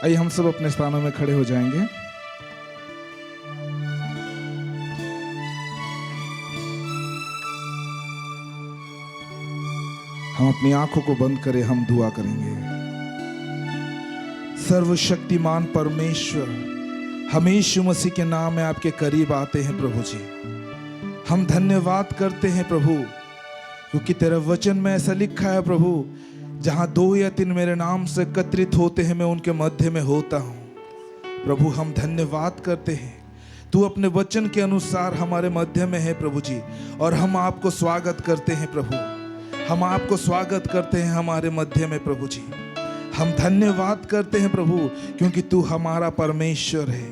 आइए हम सब अपने स्थानों में खड़े हो जाएंगे। हम अपनी आंखों को बंद करें, हम दुआ करेंगे। सर्वशक्तिमान परमेश्वर, हम यीशु मसीह के नाम में आपके करीब आते हैं प्रभु जी। हम धन्यवाद करते हैं प्रभु, क्योंकि तेरे वचन में ऐसा लिखा है प्रभु, जहां 2 या 3 मेरे नाम से एकत्रित होते हैं, मैं उनके मध्य में होता हूं। प्रभु हम धन्यवाद करते हैं, तू अपने वचन के अनुसार हमारे मध्य में है प्रभु जी, और हम आपको स्वागत करते हैं प्रभु। हम आपको स्वागत करते हैं हमारे मध्य में प्रभु जी। हम धन्यवाद करते हैं प्रभु, क्योंकि तू हमारा परमेश्वर है।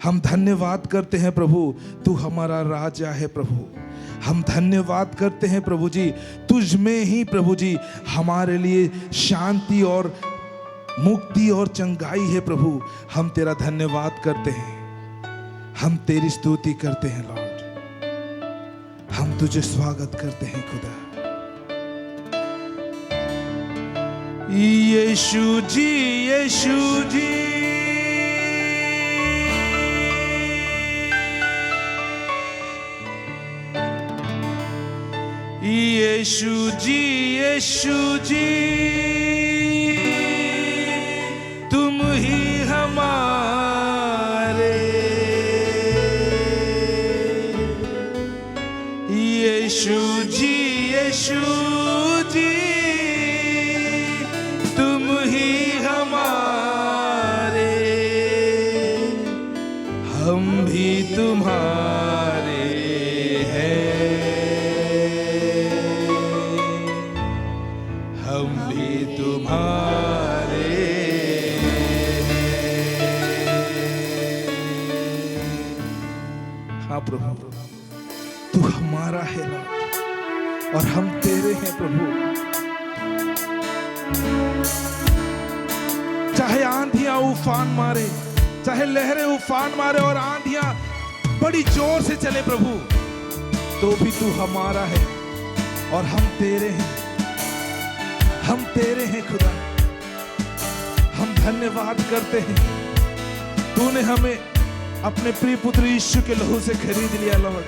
हम धन्यवाद करते हैं प्रभु, तू हमारा राजा है प्रभु। हम धन्यवाद करते हैं प्रभु जी, तुझ में ही प्रभु जी हमारे लिए शांति और मुक्ति और चंगाई है प्रभु। हम तेरा धन्यवाद करते हैं, हम तेरी स्तुति करते हैं लॉर्ड। हम तुझे स्वागत करते हैं खुदा। यीशु जी, यीशु जी, यीशु जी, यीशु जी, तुम ही हमारे। यीशु जी, यीशु जी, तुम ही हमारे। हम भी तुम्हारे तुम्हारे। हाँ प्रभु, तू हमारा है लॉर्ड, और हम तेरे हैं प्रभु। चाहे आंधियां उफान मारे, चाहे लहरें उफान मारे और आंधियां बड़ी जोर से चले प्रभु, तो भी तू हमारा है और हम तेरे हैं। हम तेरे हैं खुदा। हम धन्यवाद करते हैं, तूने हमें अपने प्रिय पुत्र यीशु के लहू से खरीद लिया लॉर्ड,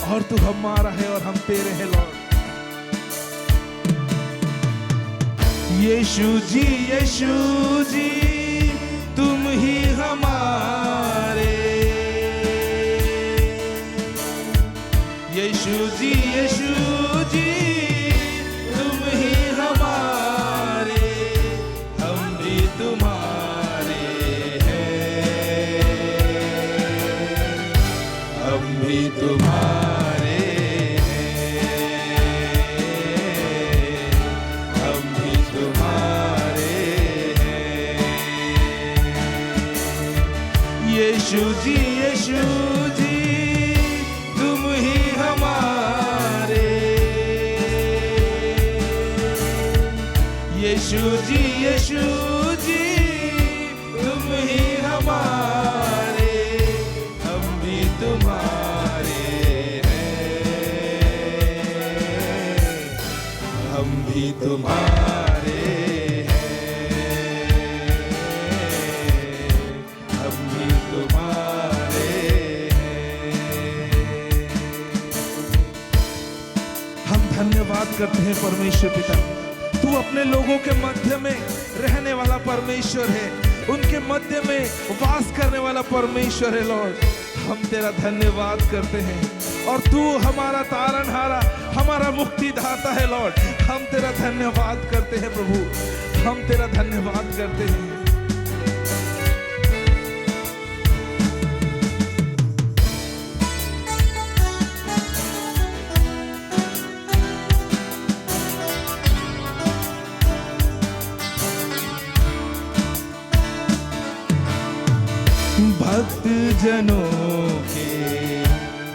और तू हमारा है और हम तेरे हैं लॉर्ड। यीशु जी, यीशु जी, तुम ही हमारे। यीशु जी, यीशु जी, तुम ही हमारे। हम भी तुम्हारे हैं, हम भी तुम्हारे हैं, हम भी तुम्हारे हैं। यीशु जी, यीशु जी, तुम ही हमारे। यीशु जी, यीशु जी, तुम ही हमारे। हम भी तुम्हारे हैं, हम भी तुम्हारे हैं, हम भी तुम्हारे हैं। हम धन्यवाद करते हैं परमेश्वर पिता, तू अपने लोगों के मध्य में रहने वाला परमेश्वर है, उनके मध्य में वास करने वाला परमेश्वर है लॉर्ड। हम तेरा धन्यवाद करते हैं, और तू हमारा तारनहारा, हमारा मुक्तिदाता है लॉर्ड। हम तेरा धन्यवाद करते हैं प्रभु, हम तेरा धन्यवाद करते हैं। भक्त जनों के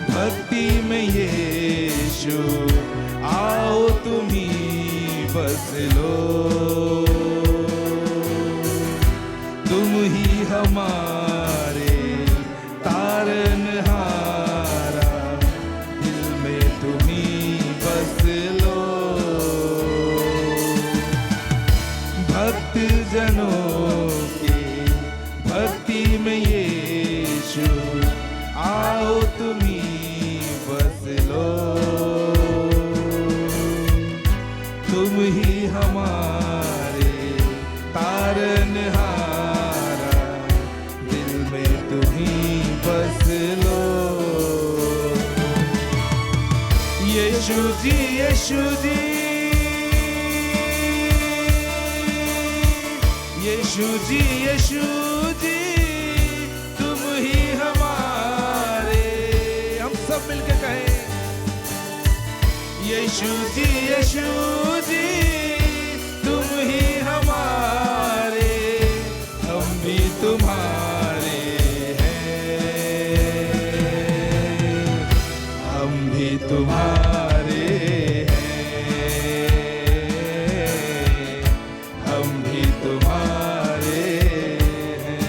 भक्ति में यीशु, आओ तुम ही बस लो। तुम ही हमारे तारनहारा, दिल में तुम ही बस लो। भक्त जनों के जी यीशु जी यीशु जी यीशु जी तुम ही हमारे, हम सब मिलके कहें यीशु जी तुम ही हमारे, हम भी तुम्हारे हैं, हम भी तुम्हारे हैं, हम भी तुम्हारे हैं।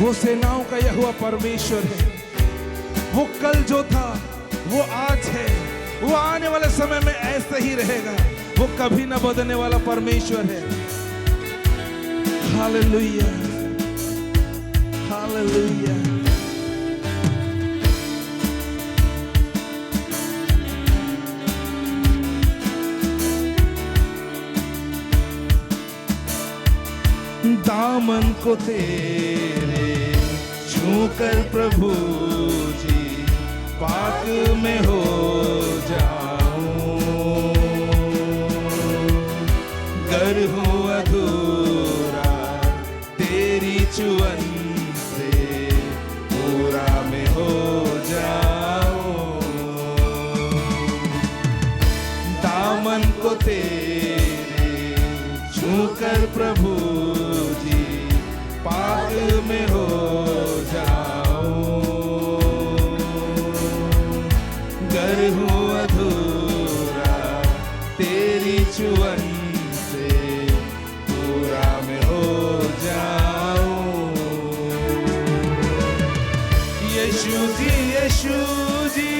वो सेनाओं का यहोवा परमेश्वर है, वो कल जो था वो आज है, वो आने वाले समय में ऐसे ही रहेगा, वो कभी ना बदलने वाला परमेश्वर है। Hallelujah hallelujah. दामन को तेरे छूकर प्रभु जी पाक में हो जाऊं, गर हूँ अधूरा तेरी चुअन से पूरा में हो जाऊं, दामन को तेरे छूकर प्रभु जी पाक में हो हूँ अधूरा तेरी चुअन से पूरा में हो जाऊं। यीशु जी यीशु जी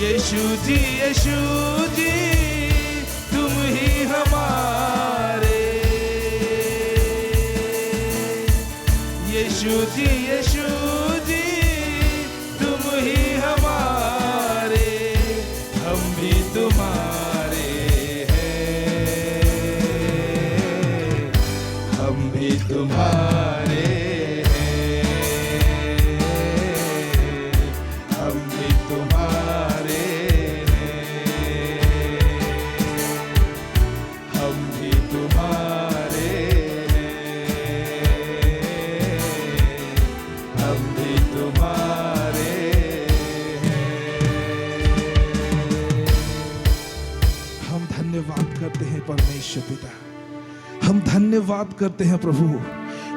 यीशु जी यीशु जी तुम ही हमारे, यीशु जी यीशु जी तुम ही हमारे, हम भी तुम्हारे हैं, हम भी तुम्हारे हैं, हम भी तुम्हारे हैं, हम भी तुम्हारे हैं, हम भी तुम्हारे हैं। हम धन्यवाद करते हैं परमेश्वर पिता, हम धन्यवाद करते हैं प्रभु,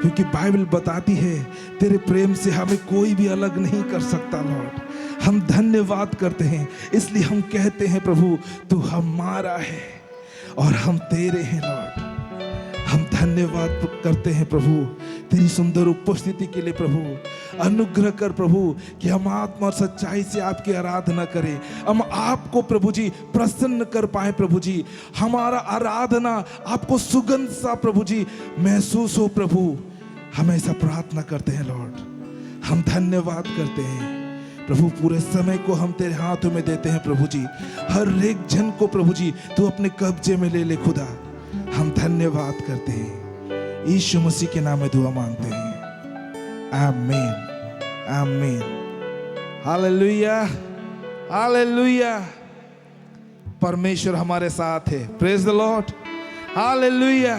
क्योंकि बाइबल बताती है तेरे प्रेम से हमें कोई भी अलग नहीं कर सकता लॉर्ड। हम धन्यवाद करते हैं, इसलिए हम कहते हैं प्रभु तू हमारा है और हम तेरे हैं लॉर्ड। हम धन्यवाद करते हैं प्रभु तेरी सुंदर उपस्थिति के लिए प्रभु। अनुग्रह कर प्रभु कि हम आत्मा और सच्चाई से आपकी आराधना करें, हम आपको प्रभु जी प्रसन्न कर पाए प्रभु जी, हमारा आराधना आपको सुगंध सा प्रभु जी महसूस हो प्रभु। हम ऐसा प्रार्थना करते हैं लॉर्ड। हम धन्यवाद करते हैं प्रभु, पूरे समय को हम तेरे हाथों में देते हैं प्रभु जी। हर एक जन को प्रभु जी तू अपने कब्जे में ले ले खुदा। हम धन्यवाद करते हैं, यीशु मसीह के नाम में दुआ मांगते हैं, आमीन आमीन। Hallelujah hallelujah. परमेश्वर हमारे साथ है, प्रेज द लॉर्ड, हालेलुया।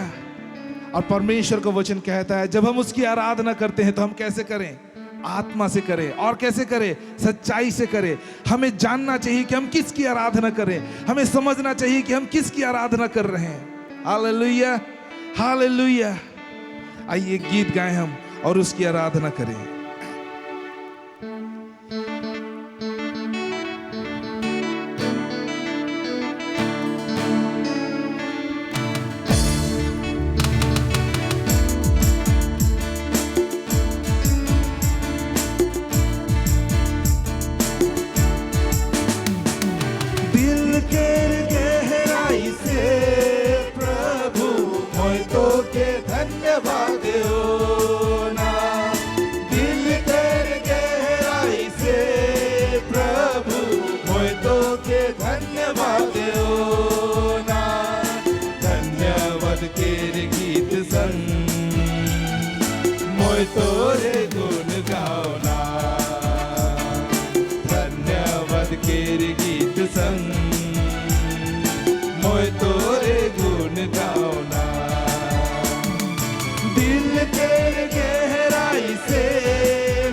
और परमेश्वर का वचन कहता है जब हम उसकी आराधना करते हैं तो हम कैसे करें? आत्मा से करें। और कैसे करें? सच्चाई से करें। हमें जानना चाहिए कि हम किसकी आराधना करें, हमें समझना चाहिए कि हम किसकी आराधना कर रहे हैं। Hallelujah hallelujah. आइए गीत गाएं हम और उसकी आराधना करें। दिल के गहराई से प्रभु मोय तो के धन्यवाद हो ना, दिल मोय तोरे गुण गावना धन्यवाद केर गीत संग मोय तोरे गुण गावना दिल केर गहराई से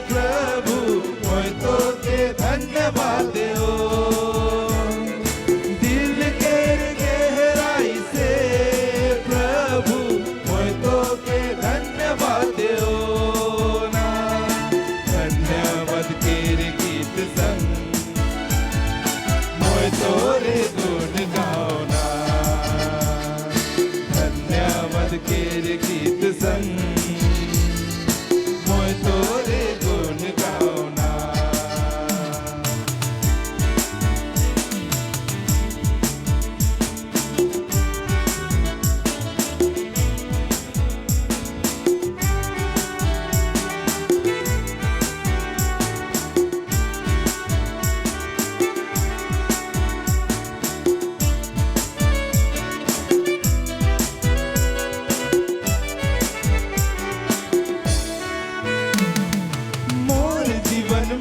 प्रभु मोय तो के धन्यवाद हो दिल केर गहराई से प्रभु मोय तो के धन्यवाद हो ना धन्यवाद केर गीत संग मोय तोरे गुण गावना धन्यवाद केर गीत संग मोय तोरे गुण गावना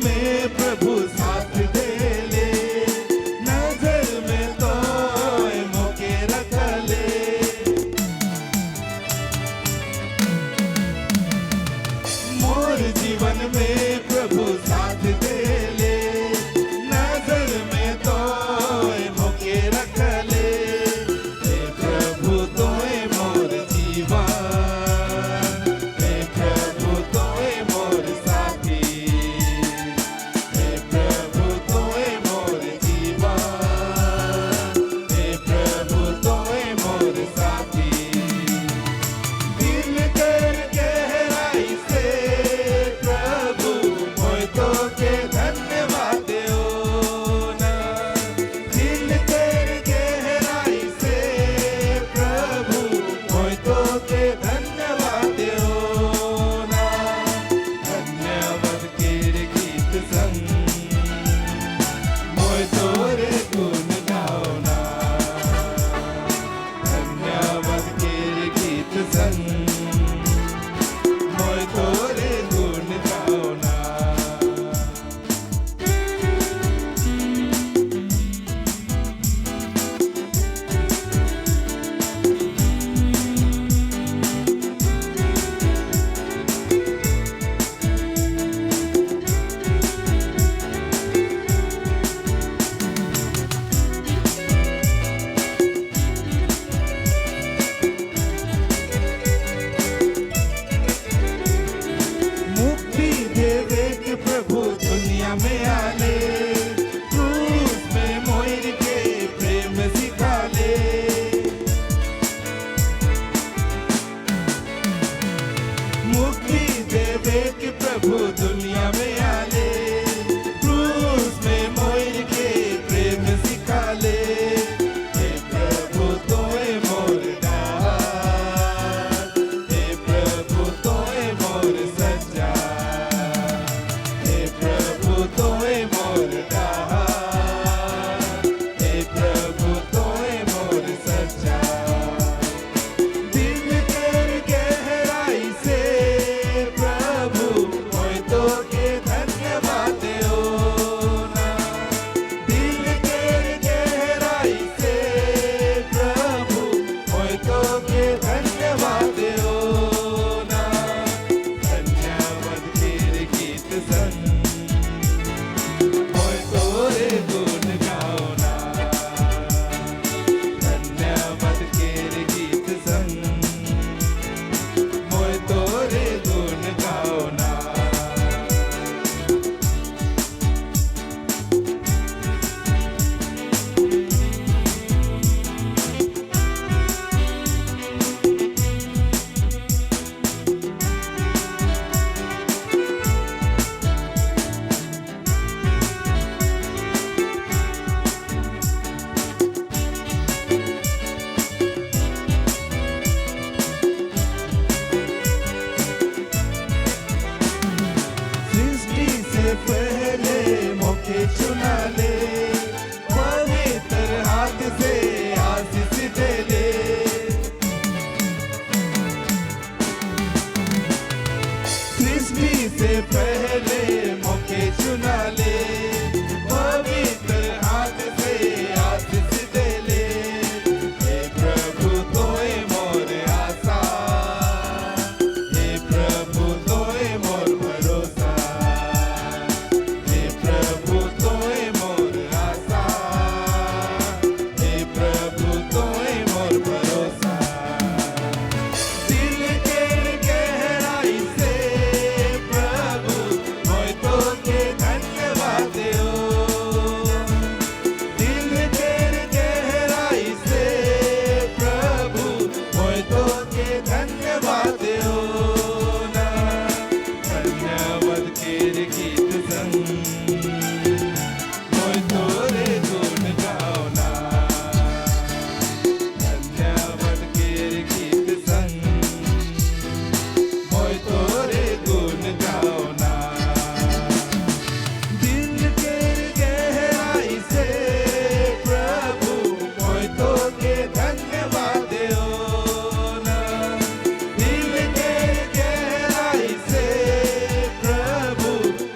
में प्रभु साथ दे ले नजर में तो मोके रख ले मोर जीवन में प्रभु साथ दे ले नजर में तो मोके रख ले हे प्रभु तोए मोर जीवन हे प्रभु तोए मोर साथी में आले क्रूस में मोर के प्रेम सिखा ले मुक्ति देवे के प्रभु दुनिया में आले क्रूस में मोर के प्रेम सिखा ले हे प्रभु तोए मोर डार हे प्रभु तोए मोर सच्चा तोए मोर डार हे प्रभु तोए मोर सच्चा दिल केर गहराई से प्रभु मोय तो के धन्यवाद हो ना दिल केर गहराई से प्रभु मोय तो के धन्यवाद हो ना धन्यवाद केर गीत संग मोय तोरे गुण गावना धन्यवाद केर गीत संग मोय तोरे गुण गावना पहले मौके चुना ले, पवित्र हाथ से आशीष दे ले। हे प्रभु तोए मोर आशा, हे प्रभु तोए मोर भरोसा, हे प्रभु तोए मोर आशा, हे प्रभु तोए मोर भरोसा। दिल के गहराई से प्रभु मोय तो के धन्यवाद हो। दिल के गहराई से प्रभु मोय तो के धन्यवाद हो ना। धन्यवाद केर गीत संग मोय तोरे गुण गाओ ना। धन्यवाद केर गीत संग मोय तोरे गुण गाओ ना। दिल के गहराई से प्रभु मोय तो के धन्यवाद हो ना। दिल के गहराई से प्रभु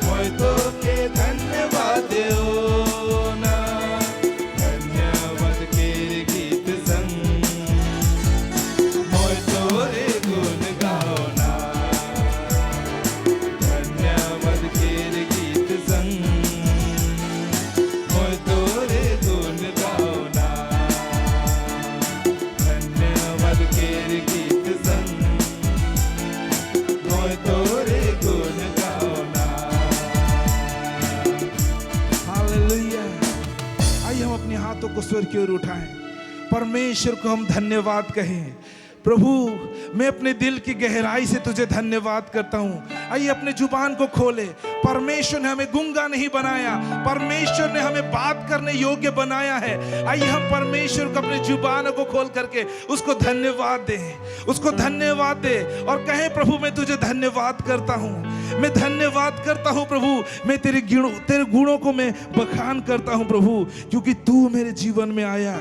मोय तो के धन्यवाद हो ना। धन्यवाद केर गीत संग मोय तोरे गुण गाओ ना। धन्यवाद केर गीत संग मोय तोरे गुण गाओ ना। धन्यवाद केर गीत संग मोय तोरे गुण गाओ ना। हालेलुया। आइए हम अपने हाथों को स्वर की ओर उठाएं, परमेश्वर को हम धन्यवाद कहें। प्रभु मैं अपने दिल की गहराई से तुझे धन्यवाद करता हूँ। आइए अपने जुबान को खोले। परमेश्वर ने हमें गूंगा नहीं बनाया, परमेश्वर ने हमें बात करने योग्य बनाया है। आइए हम परमेश्वर को अपने जुबान को खोल करके उसको धन्यवाद दें, उसको धन्यवाद दे और कहें प्रभु मैं तुझे धन्यवाद करता हूँ, मैं धन्यवाद करता हूँ प्रभु। मैं तेरे गुणों को मैं बखान करता हूँ प्रभु, क्योंकि तू मेरे जीवन में आया,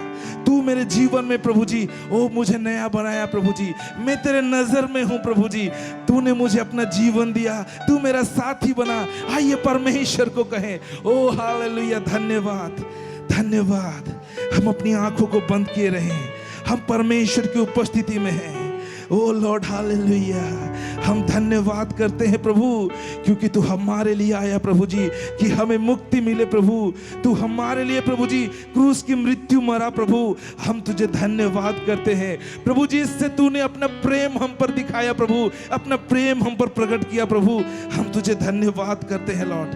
तू मेरे जीवन में प्रभु जी ओ मुझे नया बनाया प्रभु जी। मैं तेरे नजर में हूँ प्रभु जी, तूने मुझे अपना जीवन दिया, तू मेरा साथी बना। आइए परमेश्वर को कहें ओ हालेलुया धन्यवाद धन्यवाद। हम अपनी आंखों को बंद किए रहें, हम परमेश्वर की उपस्थिति में हैं। ओ लॉर्ड हालेलुया। हम धन्यवाद करते हैं प्रभु, क्योंकि तू हमारे लिए आया प्रभु जी कि हमें मुक्ति मिले प्रभु। तू हमारे लिए प्रभु जी क्रूस की मृत्यु मरा प्रभु। हम तुझे धन्यवाद करते हैं प्रभु जी, इससे तूने अपना प्रेम हम पर दिखाया प्रभु, अपना प्रेम हम पर प्रकट किया प्रभु। हम तुझे धन्यवाद करते हैं लॉर्ड,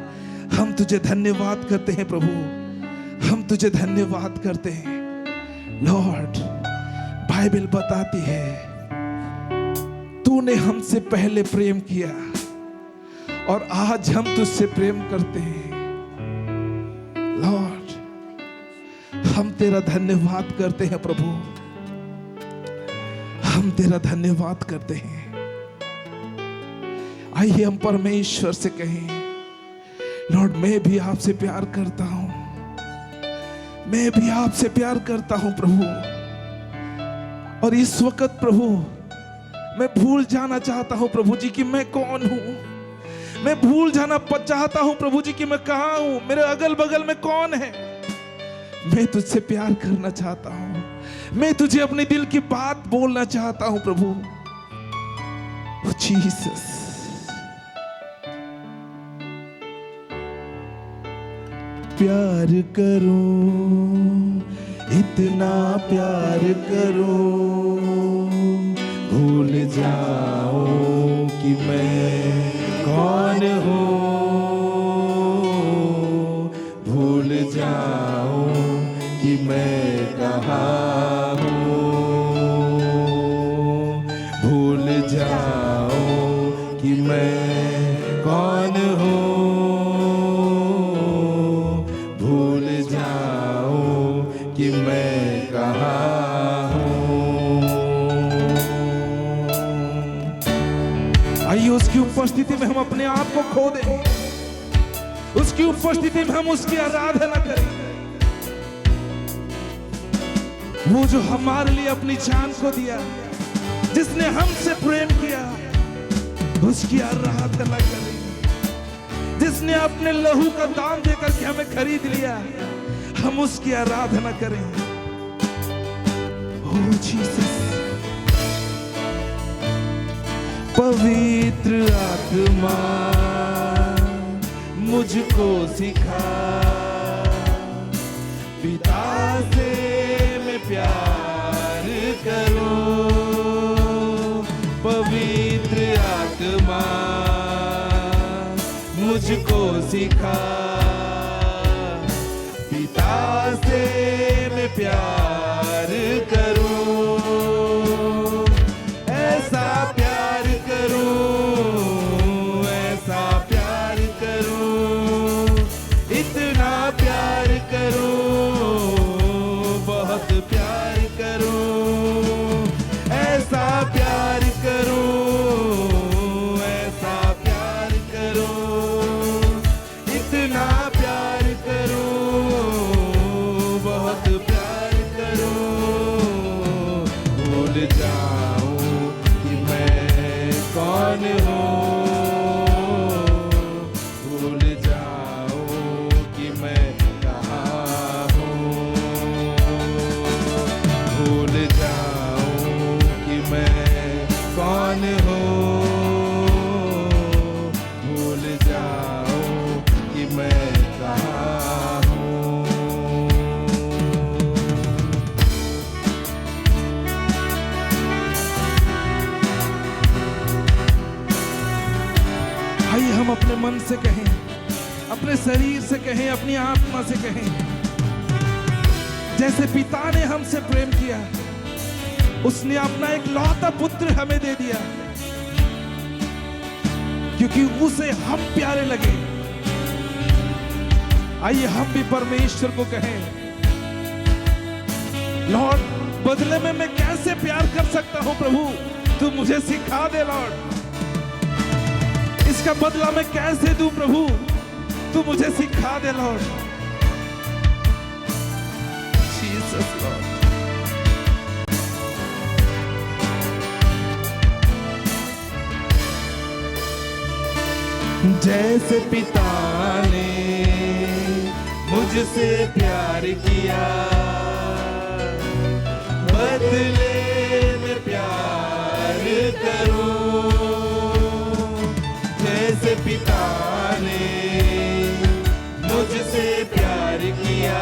हम तुझे धन्यवाद करते हैं प्रभु, हम तुझे धन्यवाद करते हैं लॉर्ड। बाइबल बताती है तूने हमसे पहले प्रेम किया और आज हम तुझसे प्रेम करते हैं लॉर्ड। हम तेरा धन्यवाद करते हैं प्रभु, हम तेरा धन्यवाद करते हैं। आइए हम परमेश्वर से कहें लॉर्ड मैं भी आपसे प्यार करता हूं, मैं भी आपसे प्यार करता हूं प्रभु। और इस वक्त प्रभु मैं भूल जाना चाहता हूं प्रभु जी कि मैं कौन हूं। मैं भूल जाना चाहता हूं प्रभु जी कि मैं कहां हूं, मेरे अगल बगल में कौन है। मैं तुझसे प्यार करना चाहता हूं, मैं तुझे अपने दिल की बात बोलना चाहता हूं प्रभु। जीसस प्यार करूं, इतना प्यार करूं, भूल जाऊं कि मैं कौन हूँ, भूल जाऊं कि मैं कहाँ हूँ, भूल जाऊं कि मैं कौन हूँ, भूल जाऊं कि मैं कहाँ हूँ। आइए उसकी उपस्थिति में हम अपने आप को खो दें, उसकी उपस्थिति में हम उसकी आराधना करें। वो जो हमारे लिए अपनी जान को दिया, जिसने हमसे प्रेम किया, उसकी आराधना करें। जिसने अपने लहू का दाम देकर के हमें खरीद लिया, हम उसकी आराधना करें। ओ जीसस, पवित्र आत्मा मुझको सिखा, पिता से मैं प्यार करूं। पवित्र आत्मा मुझको सिखा, पिता से मैं प्यार करूं। ऐसा प्यार करूं, ऐसा प्यार करूं, इतना प्यार करूं, बहुत प्यार करूं। ऐसा प्यार करूं, ऐसा प्यार करूं, इतना प्यार करूं, बहुत प्यार करूं। भूल जाऊं कि मैं कौन हूँ, भूल जाऊं कि मैं कहाँ हूँ, भूल जाऊं कि मैं कौन हूँ, भूल जाऊं कि मैं कहाँ हूँ। आइए हम अपने मन से कहें, अपने शरीर से कहें, अपनी आत्मा से कहें, जैसे पिता ने हमसे प्रेम किया, उसने अपना एक लौता पुत्र हमें दे दिया, क्योंकि उसे हम प्यारे लगे। आइए हम भी परमेश्वर को कहें, लॉर्ड, बदले में मैं कैसे प्यार कर सकता हूं प्रभु, तू मुझे सिखा दे लॉर्ड। इसका बदला मैं कैसे दूं प्रभु, तू मुझे सिखा दे लॉर्ड। जीसस लॉर्ड, जैसे पिता ने मुझसे प्यार किया, बदले में प्यार करूं। जैसे पिता ने मुझसे प्यार किया,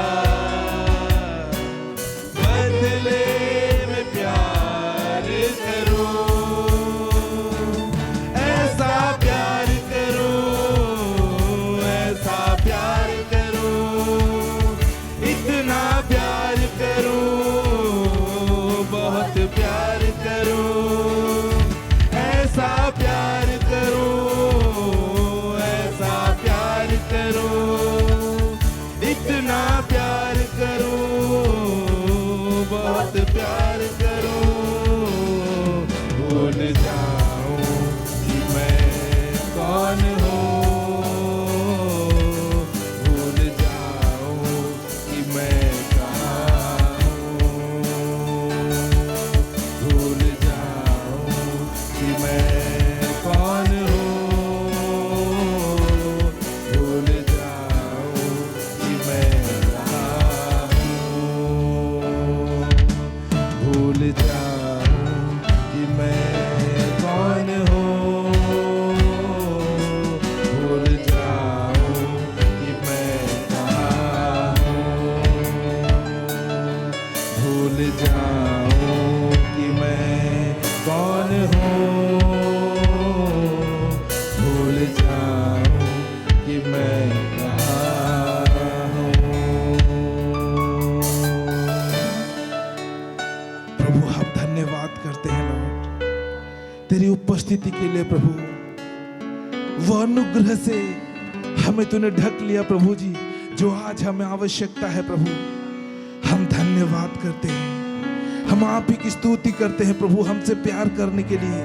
बदले में प्यार करूं। ऐसा प्यार करूं, ऐसा प्यार करूं, इतना प्यार करूं, बहुत प्यार करूं। ऐसा प्यार करूं, ऐसा प्यार करूं, इतना प्यार करूं, बहुत प्यार करूं। भूल जाऊं कि मैं कौन हूँ, भूल जाऊं कि मैं कहाँ हूँ, भूल जाऊं कि मैं कौन हूँ, भूल जाऊं कि मैं कहाँ हूँ, भूल जाऊं कि मैं कौन हूँ, भूल जाऊं कि मैं कहाँ हूँ, भूल जाऊं कि मैं कौन हूँ, भूल जाऊं कि मैं कहाँ हूँ। प्रभु हम धन्यवाद करते हैं लॉर्ड, तेरी उपस्थिति के लिए प्रभु। वो अनुग्रह से हमें तूने ढक लिया प्रभु जी, जो आज हमें आवश्यकता है प्रभु। हम धन्यवाद करते हैं, हम आप ही की स्तुति करते हैं प्रभु, हमसे प्यार करने के लिए,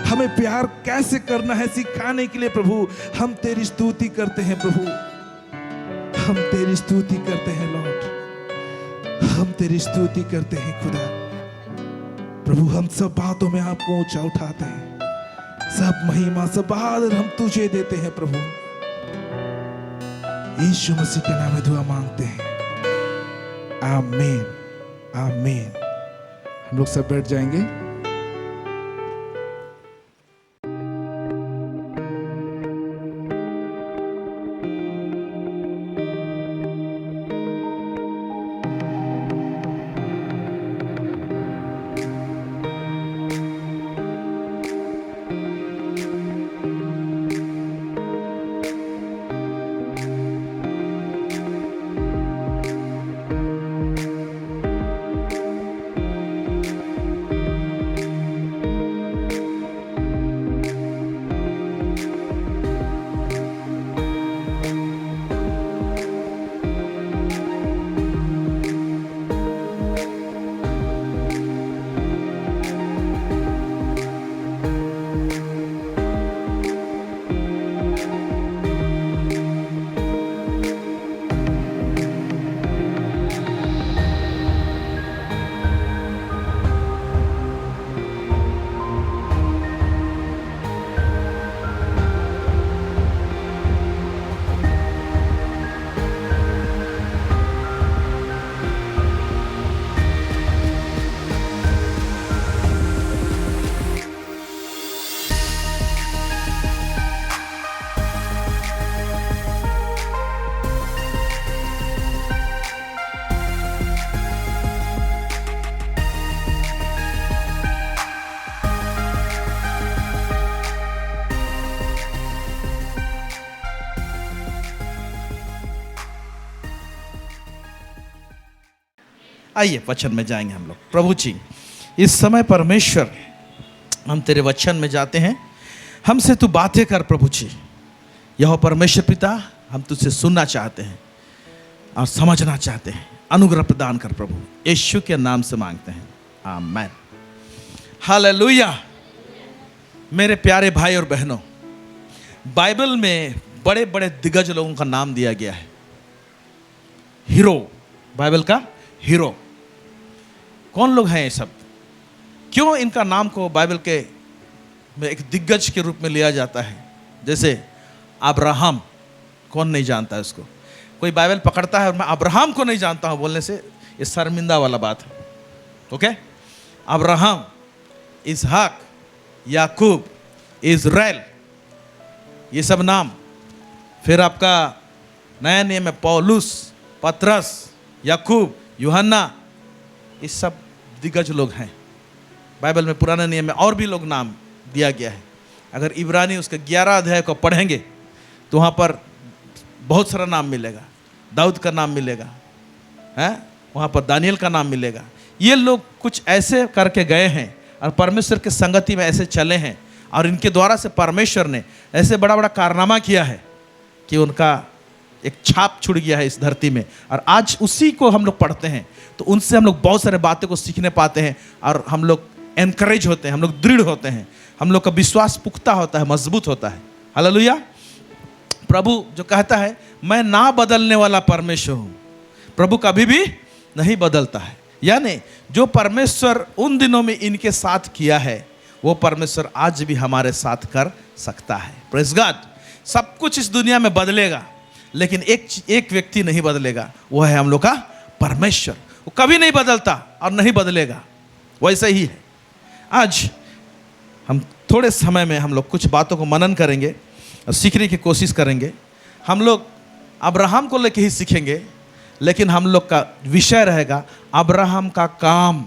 हमें प्यार कैसे करना है सिखाने के लिए प्रभु। हम तेरी स्तुति करते हैं प्रभु, हम तेरी स्तुति करते हैं लॉर्ड, हम तेरी स्तुति करते हैं खुदा। प्रभु हम सब बातों में आपको ऊंचा उठाते हैं, सब महिमा सब आदर हम तुझे देते हैं प्रभु। यीशु मसीह के नाम में दुआ मांगते हैं, आमीन आमीन। हम लोग सब बैठ जाएंगे। आइए वचन में जाएंगे हम लोग। प्रभु जी, इस समय परमेश्वर हम तेरे वचन में जाते हैं, हमसे तू बातें कर प्रभु जी। यह परमेश्वर पिता, हम तुझसे सुनना चाहते हैं और समझना चाहते हैं। अनुग्रह प्रदान कर प्रभु, यीशु के नाम से मांगते हैं, आमीन। हालेलुया। मेरे प्यारे भाई और बहनों, बाइबल में बड़े बड़े दिग्गज लोगों का नाम दिया गया है। हीरो, बाइबल का हीरो। कौन लोग हैं ये सब? क्यों इनका नाम को बाइबल के में एक दिग्गज के रूप में लिया जाता है? जैसे अब्राहम, कौन नहीं जानता है उसको? कोई बाइबल पकड़ता है और मैं अब्राहम को नहीं जानता हूं बोलने से ये शर्मिंदा वाला बात है। ओके? अब्राहम, इसहाक, याकूब, इज़राइल, ये सब नाम। फिर आपका नया नियम में पौलुस, पतरस, याकूब, यूहन्ना, ये सब दिग्गज लोग हैं। बाइबल में पुराने नियम में और भी लोग नाम दिया गया है। अगर इब्रानी उसके 11 अध्याय को पढ़ेंगे तो वहाँ पर बहुत सारा नाम मिलेगा। दाऊद का नाम मिलेगा, है वहाँ पर दानियल का नाम मिलेगा। ये लोग कुछ ऐसे करके गए हैं और परमेश्वर के संगति में ऐसे चले हैं और इनके द्वारा से परमेश्वर ने ऐसे बड़ा बड़ा कारनामा किया है कि उनका एक छाप छुड़ गया है इस धरती में। और आज उसी को हम लोग पढ़ते हैं तो उनसे हम लोग बहुत सारे बातें को सीखने पाते हैं और हम लोग एनकरेज होते हैं, हम लोग दृढ़ होते हैं, हम लोग का विश्वास पुख्ता होता है, मजबूत होता है। हालेलुया। प्रभु जो कहता है मैं ना बदलने वाला परमेश्वर हूँ, प्रभु कभी भी नहीं बदलता है। यानी जो परमेश्वर उन दिनों में इनके साथ किया है वो परमेश्वर आज भी हमारे साथ कर सकता है। Praise God. सब कुछ इस दुनिया में बदलेगा लेकिन एक व्यक्ति नहीं बदलेगा, वो है हम लोग का परमेश्वर। वो कभी नहीं बदलता और नहीं बदलेगा, वैसे ही है। आज हम थोड़े समय में हम लोग कुछ बातों को मनन करेंगे और सीखने की कोशिश करेंगे। हम लोग अब्राहम को लेके ही सीखेंगे, लेकिन हम लोग का विषय रहेगा अब्राहम का काम।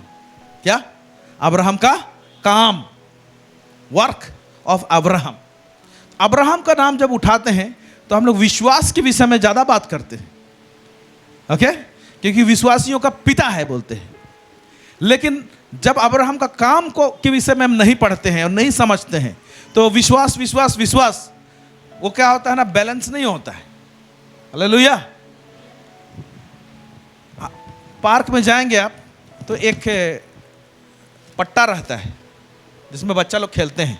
क्या? अब्राहम का काम, वर्क ऑफ अब्राहम। अब्राहम का नाम जब उठाते हैं तो हम लोग विश्वास के विषय में ज़्यादा बात करते हैं, ओके? क्योंकि विश्वासियों का पिता है बोलते हैं। लेकिन जब अब्राहम का काम को के विषय में हम नहीं पढ़ते हैं और नहीं समझते हैं तो विश्वास विश्वास विश्वास वो क्या होता है ना, बैलेंस नहीं होता है। हालेलुया। पार्क में जाएंगे आप तो एक पट्टा रहता है जिसमें बच्चा लोग खेलते हैं।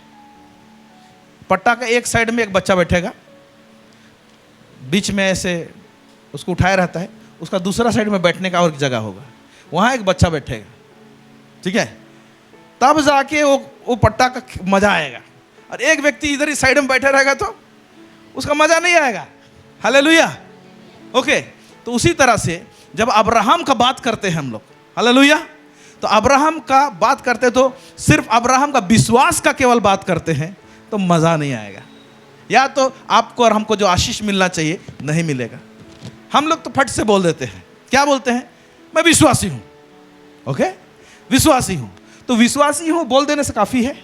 पट्टा का एक साइड में एक बच्चा बैठेगा, बीच में ऐसे उसको उठाया रहता है, उसका दूसरा साइड में बैठने का और एक जगह होगा, वहाँ एक बच्चा बैठेगा, ठीक है? तब जाके वो पट्टा का मजा आएगा। और एक व्यक्ति इधर ही साइड में बैठे रहेगा तो उसका मजा नहीं आएगा। हालेलुया। ओके, तो उसी तरह से जब अब्राहम का बात करते हैं हम लोग, हालेलुया, तो अब्राहम का बात करते तो सिर्फ अब्राहम का विश्वास का केवल बात करते हैं तो मज़ा नहीं आएगा, या तो आपको और हमको जो आशीष मिलना चाहिए नहीं मिलेगा। हम लोग तो फट से बोल देते हैं, क्या बोलते हैं, मैं विश्वासी हूँ, ओके, विश्वासी हूँ। तो विश्वासी हूँ बोल देने से काफ़ी है।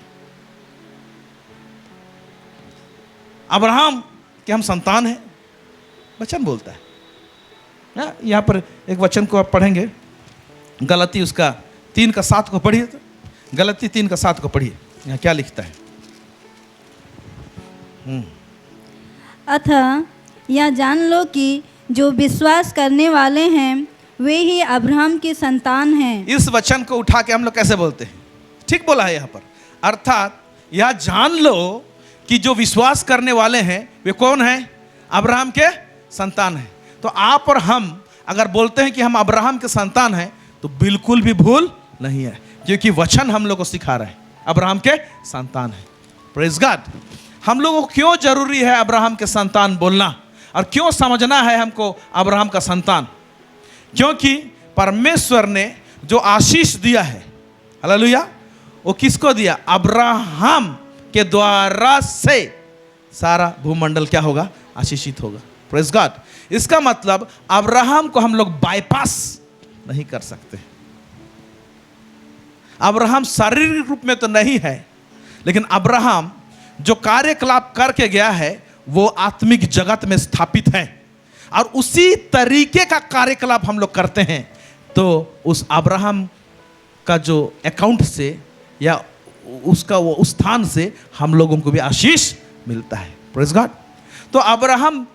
अब्राहम के हम संतान हैं, वचन बोलता है। यहाँ पर एक वचन को आप पढ़ेंगे, गलती उसका 3:7 को पढ़िए, तो गलती 3:7 को पढ़िए, यहाँ क्या लिखता है। अतः यह जान लो कि जो विश्वास करने वाले हैं वे ही अब्राहम की संतान हैं। इस वचन को उठा के हम लोग कैसे बोलते हैं, ठीक बोला है यहाँ पर, अर्थात यह जान लो कि जो विश्वास करने वाले हैं वे कौन हैं, अब्राहम के संतान हैं। तो आप और हम अगर बोलते हैं कि हम अब्राहम के संतान हैं तो बिल्कुल भी भूल नहीं है, क्योंकि वचन हम लोग को सिखा रहे हैं अब्राहम के संतान हैं। Praise God. हम लोगों को क्यों जरूरी है अब्राहम के संतान बोलना, और क्यों समझना है हमको अब्राहम का संतान, क्योंकि परमेश्वर ने जो आशीष दिया है, हालेलुया, वो किसको दिया, अब्राहम के द्वारा से सारा भूमंडल क्या होगा, आशीषित होगा। Praise God. इसका मतलब अब्राहम को हम लोग बाईपास नहीं कर सकते। अब्राहम शारीरिक रूप में तो नहीं है, लेकिन अब्राहम जो कार्यकलाप करके गया है वो आत्मिक जगत में स्थापित है, और उसी तरीके का कार्यकलाप हम लोग करते हैं, तो उस अब्राहम का जो अकाउंट से या उसका वो उस स्थान से हम लोगों को भी आशीष मिलता है। Praise God. तो अब्राहम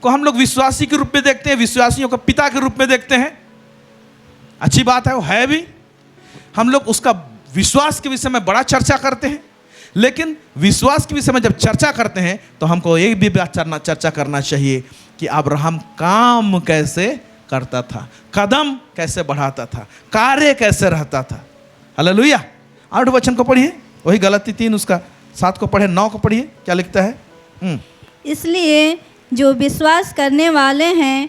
को हम लोग विश्वासी के रूप में देखते हैं, विश्वासियों का पिता के रूप में देखते हैं, अच्छी बात है, वो है भी। हम लोग उसका विश्वास के विषय में बड़ा चर्चा करते हैं, लेकिन विश्वास के विषय में जब चर्चा करते हैं तो हमको एक भी बात चर्चा करना चाहिए कि अब्राहम काम कैसे करता था, कदम कैसे बढ़ाता था, कार्य कैसे रहता था। हालेलुया। 8 वचन को पढ़िए, वही गलती 3:7 को पढ़े, 9 को पढ़िए, क्या लिखता है। इसलिए जो विश्वास करने वाले हैं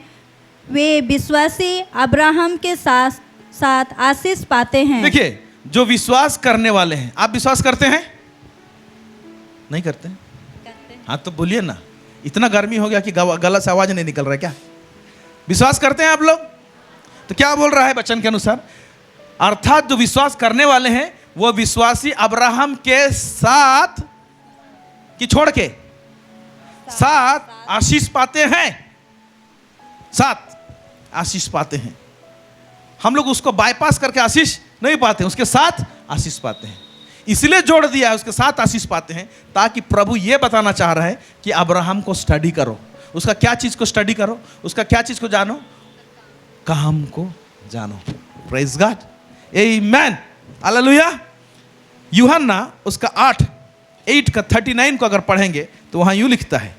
वे विश्वासी अब्राहम के साथ साथ आशीष पाते हैं। देखिए, जो विश्वास करने वाले हैं, आप विश्वास करते हैं, नहीं करते हैं? हाँ तो बोलिए ना, इतना गर्मी हो गया कि गला से आवाज नहीं निकल रहा है क्या? विश्वास करते हैं आप लोग? तो क्या बोल रहा है वचन के अनुसार, अर्थात जो विश्वास करने वाले हैं वो विश्वासी अब्राहम के साथ कि छोड़ के साथ आशीष पाते हैं, साथ आशीष पाते हैं। हम लोग उसको बाईपास करके आशीष नहीं पाते, उसके साथ आशीष पाते हैं। इसलिए जोड़ दिया है उसके साथ आशीष पाते हैं, ताकि प्रभु ये बताना चाह रहा है कि अब्राहम को स्टडी करो। उसका क्या चीज को स्टडी करो, उसका क्या चीज को जानो, काम को जानो। प्रेज गॉड, आमेन, हालेलुया। यूहन्ना उसका 8:39 को अगर पढ़ेंगे तो वहाँ यूँ लिखता है,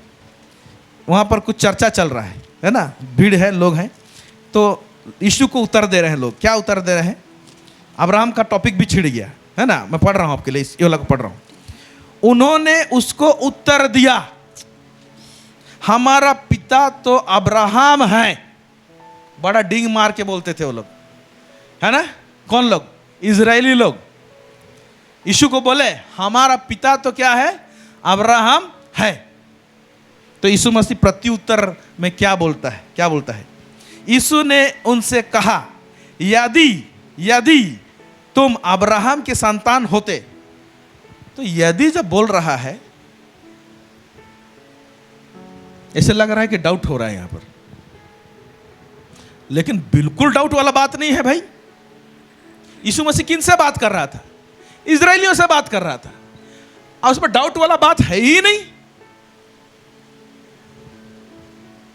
वहाँ पर कुछ चर्चा चल रहा है ना, भीड़ है, लोग हैं, तो यीशु को उत्तर दे रहे हैं लोग। क्या उत्तर दे रहे हैं? अब्राहम का टॉपिक भी छिड़ गया है ना, मैं पढ़ रहा हूँ आपके लिए, ये वाला को पढ़ रहा हूँ। उन्होंने उसको उत्तर दिया, हमारा पिता तो अब्राहम है। बड़ा डिंग मार के बोलते थे वो लोग, है ना। कौन लोग? इजरायली लोग। यीशु को बोले हमारा पिता तो क्या है? अब्राहम है। तो यीशु मसीह प्रत्युत्तर में क्या बोलता है? क्या बोलता है? यीशु ने उनसे कहा, यदि तुम अब्राहम के संतान होते। तो यदि जब बोल रहा है, ऐसे लग रहा है कि डाउट हो रहा है यहां पर, लेकिन बिल्कुल डाउट वाला बात नहीं है भाई। यीशु मसीह किन से बात कर रहा था? इजरायलियों से बात कर रहा था, और उसमें डाउट वाला बात है ही नहीं।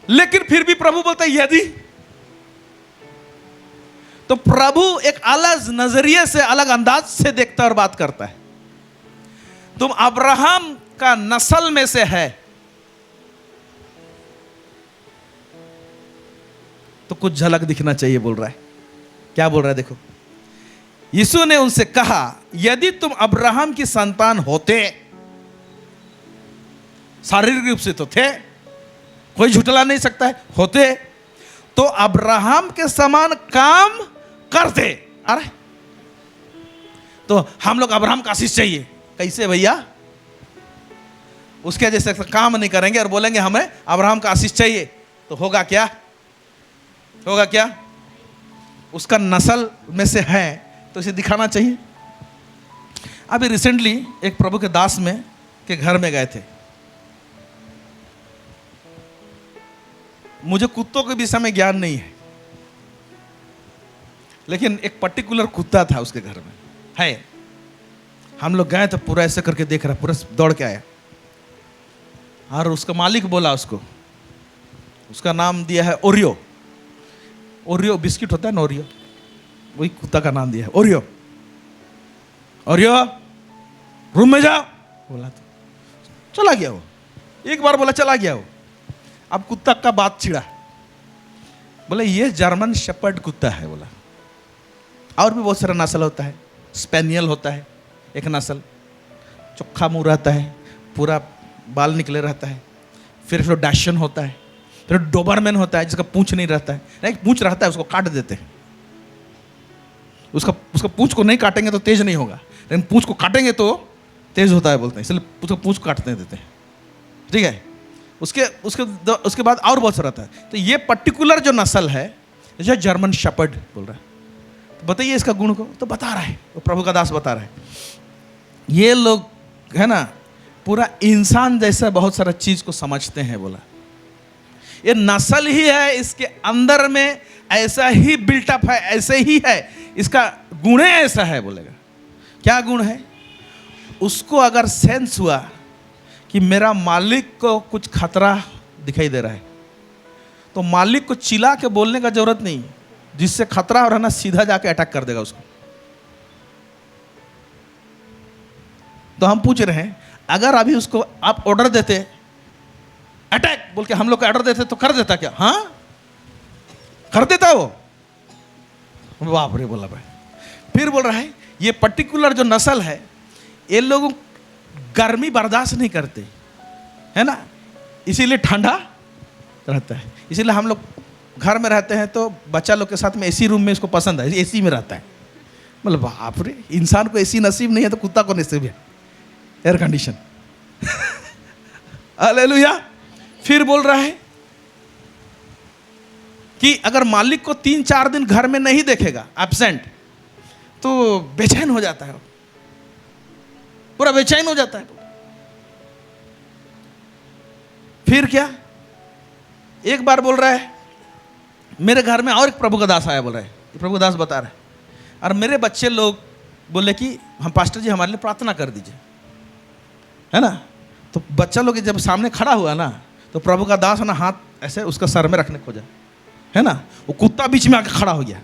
लेकिन फिर भी प्रभु बोलता है यदि। तो प्रभु एक अलग नजरिए से, अलग अंदाज से देखता और बात करता है। तुम अब्राहम का नस्ल में से है, तो कुछ झलक दिखना चाहिए, बोल रहा है। क्या बोल रहा है? देखो, यीशु ने उनसे कहा, यदि तुम अब्राहम की संतान होते, शारीरिक रूप से तो थे, कोई झुटला नहीं सकता है, होते तो अब्राहम के समान काम करते। अरे तो हम लोग अब्राहम का आशीष चाहिए, कैसे भैया? उसके जैसे काम नहीं करेंगे और बोलेंगे हमें अब्राहम का आशीष चाहिए, तो होगा क्या? होगा क्या? उसका नस्ल में से है तो इसे दिखाना चाहिए। अभी रिसेंटली एक प्रभु के दास में के घर में गए थे। मुझे कुत्तों के विषय में ज्ञान नहीं है, लेकिन एक पर्टिकुलर कुत्ता था उसके घर में है। हम लोग गए तो पूरा ऐसे करके देख रहा, पूरा दौड़ के आया और उसका मालिक बोला उसको, उसका नाम दिया है ओरियो। ओरियो बिस्किट होता है ना, ओरियो, वही कुत्ता का नाम दिया है ओरियो। ओरियो रूम में जाओ बोला तो चला गया वो। एक बार बोला चला गया वो। अब कुत्ता का बात छिड़ा, बोले ये जर्मन शेपर्ड कुत्ता है बोला। और भी बहुत सारा नस्ल होता है, स्पेनियल होता है एक नस्ल, चोखा मुंह रहता है, पूरा बाल निकले रहता है। फिर डैशन होता है, फिर डोबरमैन होता है जिसका पूंछ नहीं रहता है, नहीं पूंछ रहता है उसको काट देते हैं। उसका पूंछ को नहीं काटेंगे तो तेज नहीं होगा, लेकिन पूंछ को काटेंगे तो तेज होता है बोलते हैं, इसलिए उसका पूंछ काटने देते हैं। ठीक है, उसके बाद और बहुत सारा रहता है। तो ये पर्टिकुलर जो नस्ल है जो जर्मन शेपर्ड बोल रहा है, तो बताइए इसका गुण को, तो बता रहा है वो प्रभु का दास बता रहा है। ये लोग है ना पूरा इंसान जैसा बहुत सारा चीज को समझते हैं बोला। ये नस्ल ही है, इसके अंदर में ऐसा ही बिल्टअप है, ऐसे ही है, इसका गुण ऐसा है बोलेगा। क्या गुण है? उसको अगर सेंस हुआ कि मेरा मालिक को कुछ खतरा दिखाई दे रहा है, तो मालिक को चिल्ला के बोलने का जरूरत नहीं, जिससे खतरा हो रहा ना सीधा जाके अटैक कर देगा उसको। तो हम पूछ रहे हैं, अगर अभी उसको आप ऑर्डर देते अटैक बोल के, हम लोग को ऑर्डर देते तो कर देता क्या? हाँ कर देता वो। बाप रे बोला भाई। फिर बोल रहा है ये पर्टिकुलर जो नस्ल है, ये लोग गर्मी बर्दाश्त नहीं करते है ना, इसीलिए ठंडा रहता है। इसीलिए हम लोग घर में रहते हैं तो बच्चा लोग के साथ में एसी रूम में इसको पसंद है, एसी में रहता है। मतलब बाप रे, इंसान को एसी नसीब नहीं है तो कुत्ता को नसीब है एयर कंडीशन। हालेलुया। फिर बोल रहा है कि अगर मालिक को 3-4 दिन घर में नहीं देखेगा एब्सेंट, तो बेचैन हो जाता है, पूरा बेचैन हो जाता है। फिर क्या, एक बार बोल रहा है मेरे घर में और एक प्रभु का दास आया, बोल रहा है प्रभु का दास बता रहा है, और मेरे बच्चे लोग बोले कि हम पास्टर जी हमारे लिए प्रार्थना कर दीजिए, है ना। तो बच्चा लोग जब सामने खड़ा हुआ ना, तो प्रभु का दास ना हाथ ऐसे उसका सर में रखने खोजा, है ना। वो कुत्ता बीच में आके खड़ा हो गया,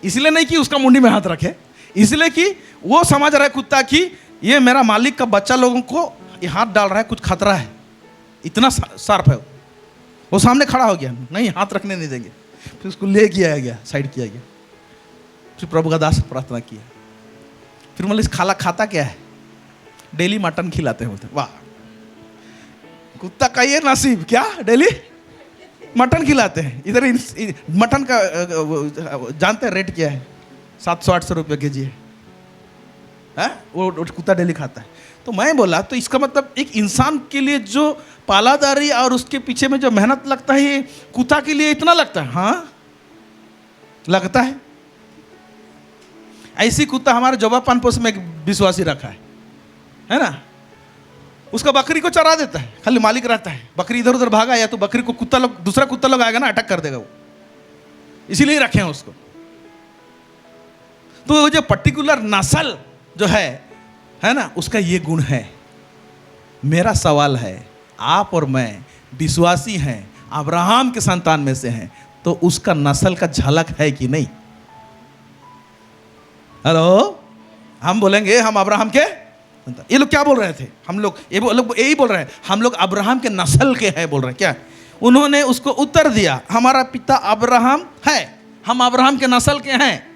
इसलिए नहीं कि उसका मुंडी में हाथ रखे, इसलिए कि वो समझ रहा है कुत्ता कि ये मेरा मालिक का बच्चा लोगों को ये हाथ डाल रहा है, कुछ खतरा है, इतना शार्प है। वो सामने खड़ा हो गया, नहीं हाथ रखने नहीं देंगे। फिर उसको ले किया गया, साइड किया गया। फिर प्रभु का दास प्रार्थना किया। फिर मतलब खाला खाता क्या है, डेली मटन खिलाते हैं, बोलते वाह कुत्ता का ये नसीब, क्या डेली मटन खिलाते हैं। इधर मटन का जानते हैं रेट क्या है, 700-800 रुपये के जी है, वो कुत्ता डेली खाता है। तो मैं बोला तो इसका मतलब एक इंसान के लिए जो पालादारी और उसके पीछे में जो मेहनत लगता है, ये कुत्ता के लिए इतना लगता है? हाँ लगता है। ऐसी कुत्ता हमारे जोबा पानपोस में एक विश्वासी रखा है ना, उसका बकरी को चरा देता है, खाली मालिक रहता है, बकरी इधर उधर भागा या तो बकरी को कुत्ता लोग, दूसरा कुत्ता लोग आएगा ना अटैक कर देगा वो, इसीलिए रखे हैं उसको। तो वो जो पर्टिकुलर नस्ल जो है ना, उसका ये गुण है। मेरा सवाल है, आप और मैं विश्वासी हैं, अब्राहम के संतान में से हैं, तो उसका नस्ल का झलक है कि नहीं? हेलो, हम बोलेंगे हम अब्राहम के, ये लोग क्या बोल रहे थे, हम लोग यही बोल रहे हैं, हम लोग अब्राहम के नस्ल के हैं बोल रहे हैं क्या? उन्होंने उसको उत्तर दिया, हमारा पिता अब्राहम है, हम अब्राहम के नस्ल के हैं।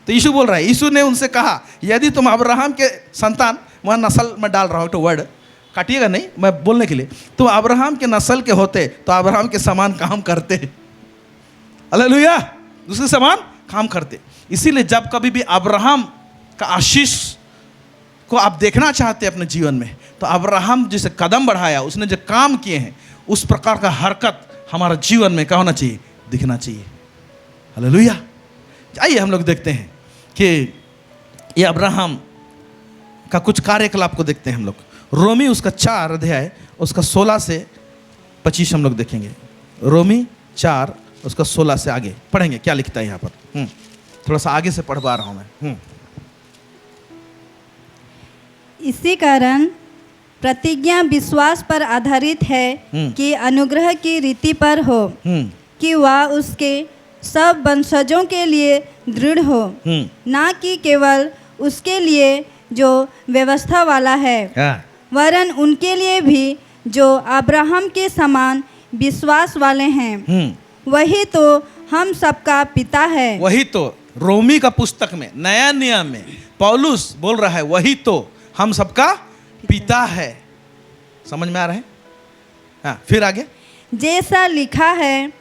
तो यीशु बोल रहा है, यीशु ने उनसे कहा यदि तुम अब्राहम के संतान, वहाँ नस्ल में डाल रहा हो तो वर्ड, काटिएगा नहीं, मैं बोलने के लिए, तुम अब्राहम के नस्ल के होते तो अब्राहम के समान काम करते। हालेलुया, उसके समान काम करते। इसीलिए जब कभी भी अब्राहम का आशीष को आप देखना चाहते हैं अपने जीवन में, तो अब्राहम जैसे कदम बढ़ाया, उसने जो काम किए हैं, उस प्रकार का हरकत हमारा जीवन में क्या होना चाहिए, दिखना चाहिए। हालेलुया। आइए हम लोग देखते हैं कि ये अब्राहम का कुछ कार्यकलाप को देखते हैं हम लोग। रोमी उसका 4 अध्याय उसका 16 से 25 हम लोग देखेंगे। रोमी 4 उसका 16 से आगे पढ़ेंगे क्या लिखता है यहाँ पर। थोड़ा सा आगे से पढ़ पा रहा हूँ मैं। इसी कारण प्रतिज्ञा विश्वास पर आधारित है कि अनुग्रह की रीति पर हो, कि वह उसके सब वंशजों के लिए दृढ़ हो, ना कि केवल उसके लिए जो व्यवस्था वाला है, वरन उनके लिए भी जो अब्राहम के समान विश्वास वाले हैं। वही तो हम सबका पिता है। वही तो रोमी का पुस्तक में नया नियम में पौलुस बोल रहा है, वही तो हम सबका पिता है। समझ में आ रहा है? हाँ, फिर आगे। जैसा लिखा है,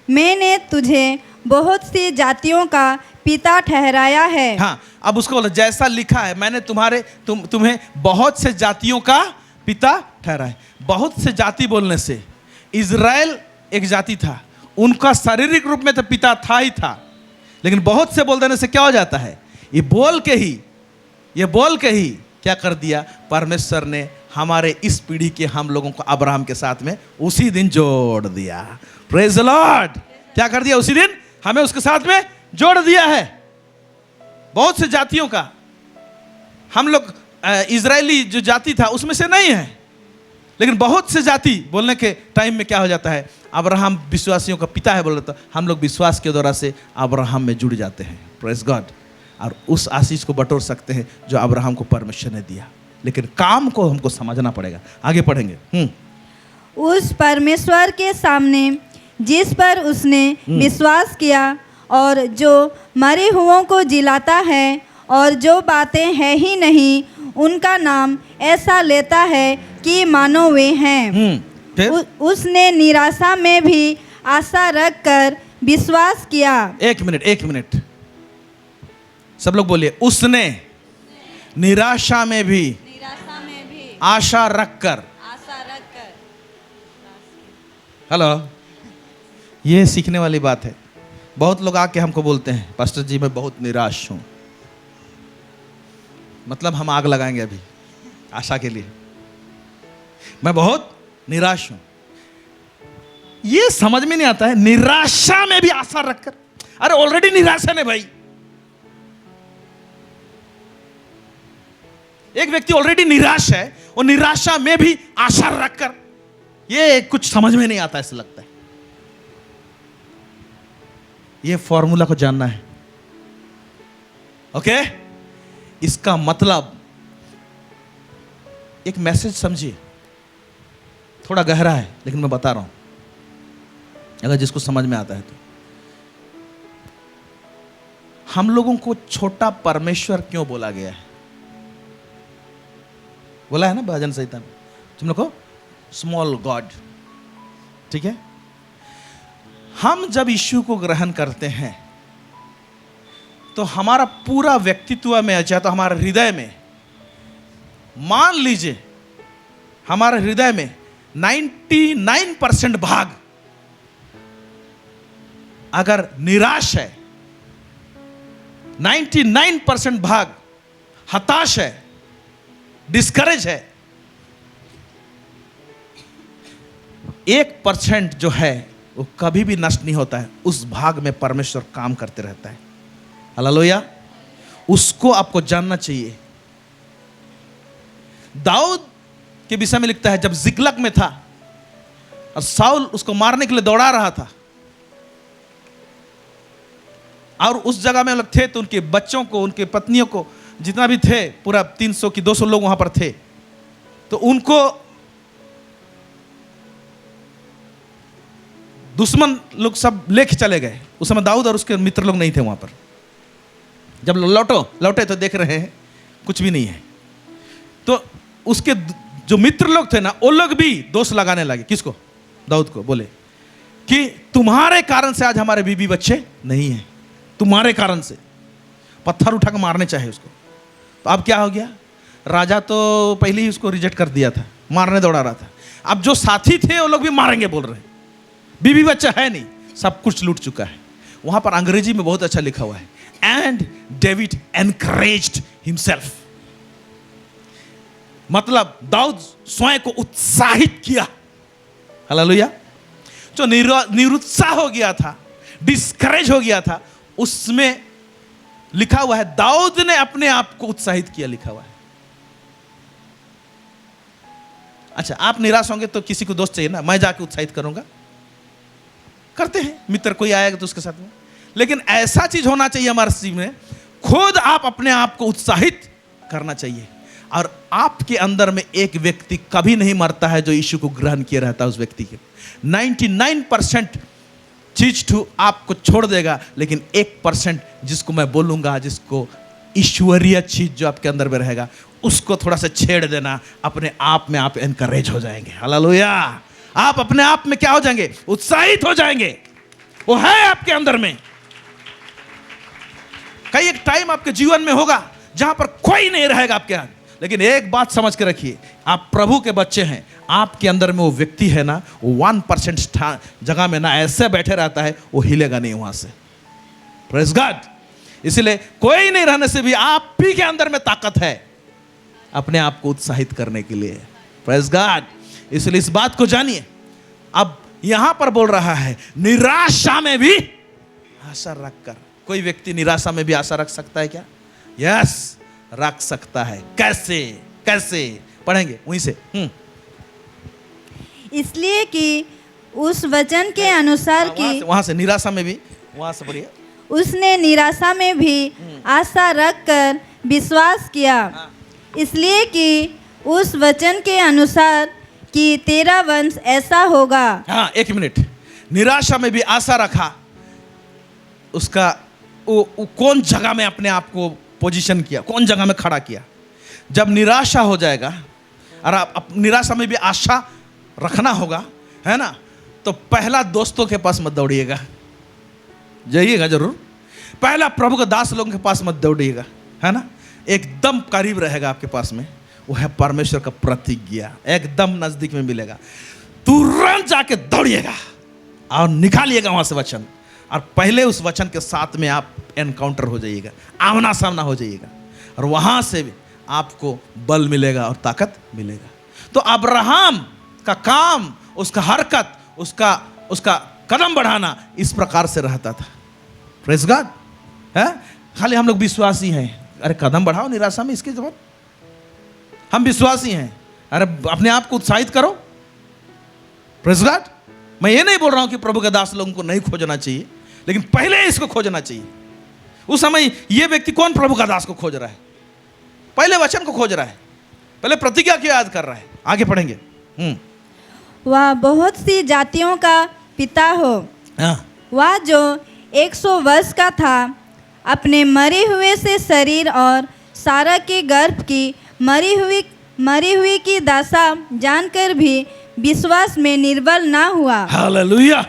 मैंने तुझे बहुत सी जातियों का पिता ठहराया है। हाँ, अब उसको बोला जैसा लिखा है, मैंने तुम्हें बहुत से जातियों का पिता ठहराया। बहुत से जाति बोलने से इज़राइल एक जाति था, उनका शारीरिक रूप में तो पिता था ही था, लेकिन बहुत से बोल देने से क्या हो जाता है, ये बोल के ही क्या कर दिया, परमेश्वर ने हमारे इस पीढ़ी के हम लोगों को अब्राहम के साथ में उसी दिन जोड़ दिया। Praise the Lord. क्या कर दिया, उसी दिन हमें उसके साथ में जोड़ दिया है। बहुत से जातियों का हम लोग इजरायली जो जाति था उसमें से नहीं है, लेकिन बहुत से जाति बोलने के टाइम में क्या हो जाता है, अब्राहम विश्वासियों का पिता है बोल रहा था, हम लोग विश्वास के द्वारा से अब्राहम में जुड़ जाते हैं। Praise God. और उस आशीष को बटोर सकते हैं जो अब्राहम को परमेश्वर ने दिया, लेकिन काम को हमको समझना पड़ेगा। आगे पढ़ेंगे। उस परमेश्वर के सामने जिस पर उसने विश्वास किया और जो मरे हुओं को जिलाता है और जो बातें हैं ही नहीं उनका नाम ऐसा लेता है कि मानो वे हैं। उसने निराशा में भी आशा रखकर विश्वास किया। एक मिनट सब लोग बोलिए, उसने निराशा में भी आशा रखकर। हेलो, ये सीखने वाली बात है। बहुत लोग आके हमको बोलते हैं, पास्टर जी मैं बहुत निराश हूं, मतलब हम आग लगाएंगे अभी आशा के लिए, मैं बहुत निराश हूं। ये समझ में नहीं आता है, निराशा में भी आशा रखकर। अरे ऑलरेडी निराशा है भाई। एक व्यक्ति ऑलरेडी निराश है और निराशा में भी आशा रखकर, ये कुछ समझ में नहीं आता, ऐसा लगता है। ये फॉर्मूला को जानना है। ओके, इसका मतलब एक मैसेज समझिए, थोड़ा गहरा है लेकिन मैं बता रहा हूं, अगर जिसको समझ में आता है तो। हम लोगों को छोटा परमेश्वर क्यों बोला गया है? बोला है ना भजन संहिता में, तुम लोग को स्मॉल गॉड। ठीक है, हम जब यीशु को ग्रहण करते हैं तो हमारा पूरा व्यक्तित्व में, चाहे तो हमारे हृदय में, मान लीजिए हमारे हृदय में 99% भाग अगर निराश है, 99% भाग हताश है, डिस्करेज है, 1% जो है वो कभी भी नष्ट नहीं होता है। उस भाग में परमेश्वर काम करते रहता है। हालेलुया। उसको आपको जानना चाहिए। दाऊद के विषय में लिखता है, जब जिक्लग में था और साउल उसको मारने के लिए दौड़ा रहा था, और उस जगह में लोग थे तो उनके बच्चों को, उनके पत्नियों को, जितना भी थे, पूरा 300 की 200 लोग वहां पर थे, तो उनको दुश्मन लोग सब लेके चले गए। उस समय दाऊद और उसके मित्र लोग नहीं थे वहां पर। जब लौटे तो देख रहे हैं कुछ भी नहीं है। तो उसके जो मित्र लोग थे ना, वो लोग भी दोष लगाने लगे। किसको? दाऊद को। बोले कि तुम्हारे कारण से आज हमारे बीबी बच्चे नहीं हैं, तुम्हारे कारण से। पत्थर उठा कर मारने चाहे उसको। तो अब क्या हो गया? राजा तो पहले ही उसको रिजेक्ट कर दिया था, मारने दौड़ा रहा था। अब जो साथी थे वो लोग भी मारेंगे बोल रहे हैं। बीबी बच्चा है नहीं, सब कुछ लूट चुका है। वहां पर अंग्रेजी में बहुत अच्छा लिखा हुआ है, एंड डेविड एनकरेज्ड हिमसेल्फ। मतलब दाऊद स्वयं को उत्साहित किया। हालेलुया। जो निरुत्साह हो गया था, डिस्करेज हो गया था, उसमें लिखा हुआ है दाऊद ने अपने आप को उत्साहित किया, लिखा हुआ है। अच्छा, आप निराश होंगे तो किसी को दोस्त चाहिए ना, मैं जाके उत्साहित करूंगा। करते हैं, मित्र कोई आएगा तो उसके साथ में। लेकिन ऐसा चीज होना चाहिए हमारे जीवन में, खुद आप अपने आप को उत्साहित करना चाहिए। और आपके अंदर में एक व्यक्ति कभी नहीं मरता है जो यीशु को ग्रहण किए रहता है। उस व्यक्ति के 99% चीज तो आपको छोड़ देगा, लेकिन 1% जिसको मैं बोलूंगा, जिसको ईश्वरीय चीज जो आपके अंदर में रहेगा, उसको थोड़ा सा छेड़ देना, अपने आप में आप एनकरेज हो जाएंगे। हालेलुया। आप अपने आप में क्या हो जाएंगे? उत्साहित हो जाएंगे। वो है आपके अंदर में। कई एक टाइम आपके जीवन में होगा जहां पर कोई नहीं रहेगा आपके यहां, लेकिन एक बात समझ के रखिए, आप प्रभु के बच्चे हैं। आपके अंदर में वो व्यक्ति है ना, वो 1% जगह में ना ऐसे बैठे रहता है, वो हिलेगा नहीं वहां से। Praise God. इसलिए कोई नहीं रहने से भी आप ही के अंदर में ताकत है अपने आप को उत्साहित करने के लिए। Praise God. इसलिए इस बात को जानिए। अब यहां पर बोल रहा है निराशा में भी आशा रखकर। कोई व्यक्ति निराशा में भी आशा रख सकता है क्या? यस, रख सकता है। कैसे? कैसे पढ़ेंगे वहीं से। इसलिए कि उस वचन के अनुसार कि वहां से निराशा में भी, वहां से पढ़िए। उसने निराशा में भी आशा रखकर विश्वास किया, इसलिए कि उस वचन के अनुसार कि तेरा वंश ऐसा होगा। हाँ, 1 मिनट। निराशा में भी आशा रखा, उसका वो कौन जगह में अपने आप को पोजीशन किया, कौन जगह में खड़ा किया। जब निराशा हो जाएगा और आप निराशा में भी आशा रखना होगा, है ना, तो पहला दोस्तों के पास मत दौड़िएगा, जाइएगा जरूर। पहला प्रभु के दास लोगों के पास मत दौड़िएगा, है ना। एकदम करीब रहेगा आपके पास में, वो है परमेश्वर का प्रतिज्ञा, एकदम नजदीक में मिलेगा। तुरंत जाके दौड़िएगा और निकालिएगा वहां से वचन, और पहले उस वचन के साथ में आप एनकाउंटर हो जाइएगा, आमना सामना हो जाइएगा, और वहां से भी आपको बल मिलेगा और ताकत मिलेगा। तो अब्राहम का काम, उसका हरकत, उसका कदम बढ़ाना इस प्रकार से रहता था। Praise God. है खाली हम लोग विश्वासी हैं, अरे कदम बढ़ाओ निराशा में, इसकी जरूरत। हम विश्वासी हैं, अरे अपने आप को उत्साहित करो। Praise God. मैं ये नहीं बोल रहा हूं कि प्रभु के दास लोगों को नहीं खोजना चाहिए, लेकिन पहले इसको खोजना चाहिए। उस समय ये व्यक्ति कौन प्रभु का दास को खोज रहा है? पहले वचन को खोज रहा है, पहले प्रतिज्ञा की याद कर रहा है। आगे पढ़ेंगे। वह बहुत सी जातियों का पिता हो। वह जो 100 वर्ष का था, अपने मरे हुए से शरीर और सारा के गर्भ की मरी हुई की दशा जानकर भी विश्वास में निर्बल ना हुआ। हालेलुया।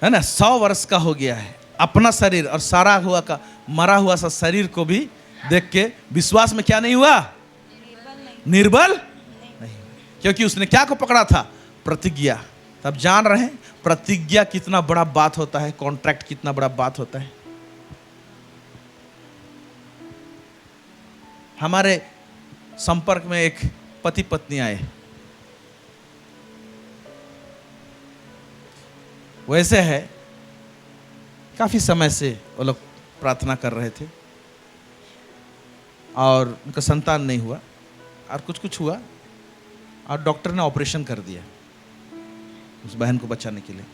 है ना, 100 वर्ष का हो गया है, अपना शरीर और सारा हुआ का मरा हुआ सा शरीर को भी देख के विश्वास में क्या नहीं हुआ? निर्बल नहीं, क्योंकि उसने क्या को पकड़ा था? प्रतिज्ञा। तब जान रहे हैं प्रतिज्ञा कितना बड़ा बात होता है, कॉन्ट्रैक्ट कितना बड़ा बात होता है। हमारे संपर्क में एक पति पत्नी आए, वैसे है काफी समय से वो लोग प्रार्थना कर रहे थे और उनका संतान नहीं हुआ, और कुछ हुआ और डॉक्टर ने ऑपरेशन कर दिया उस बहन को बचाने के लिए।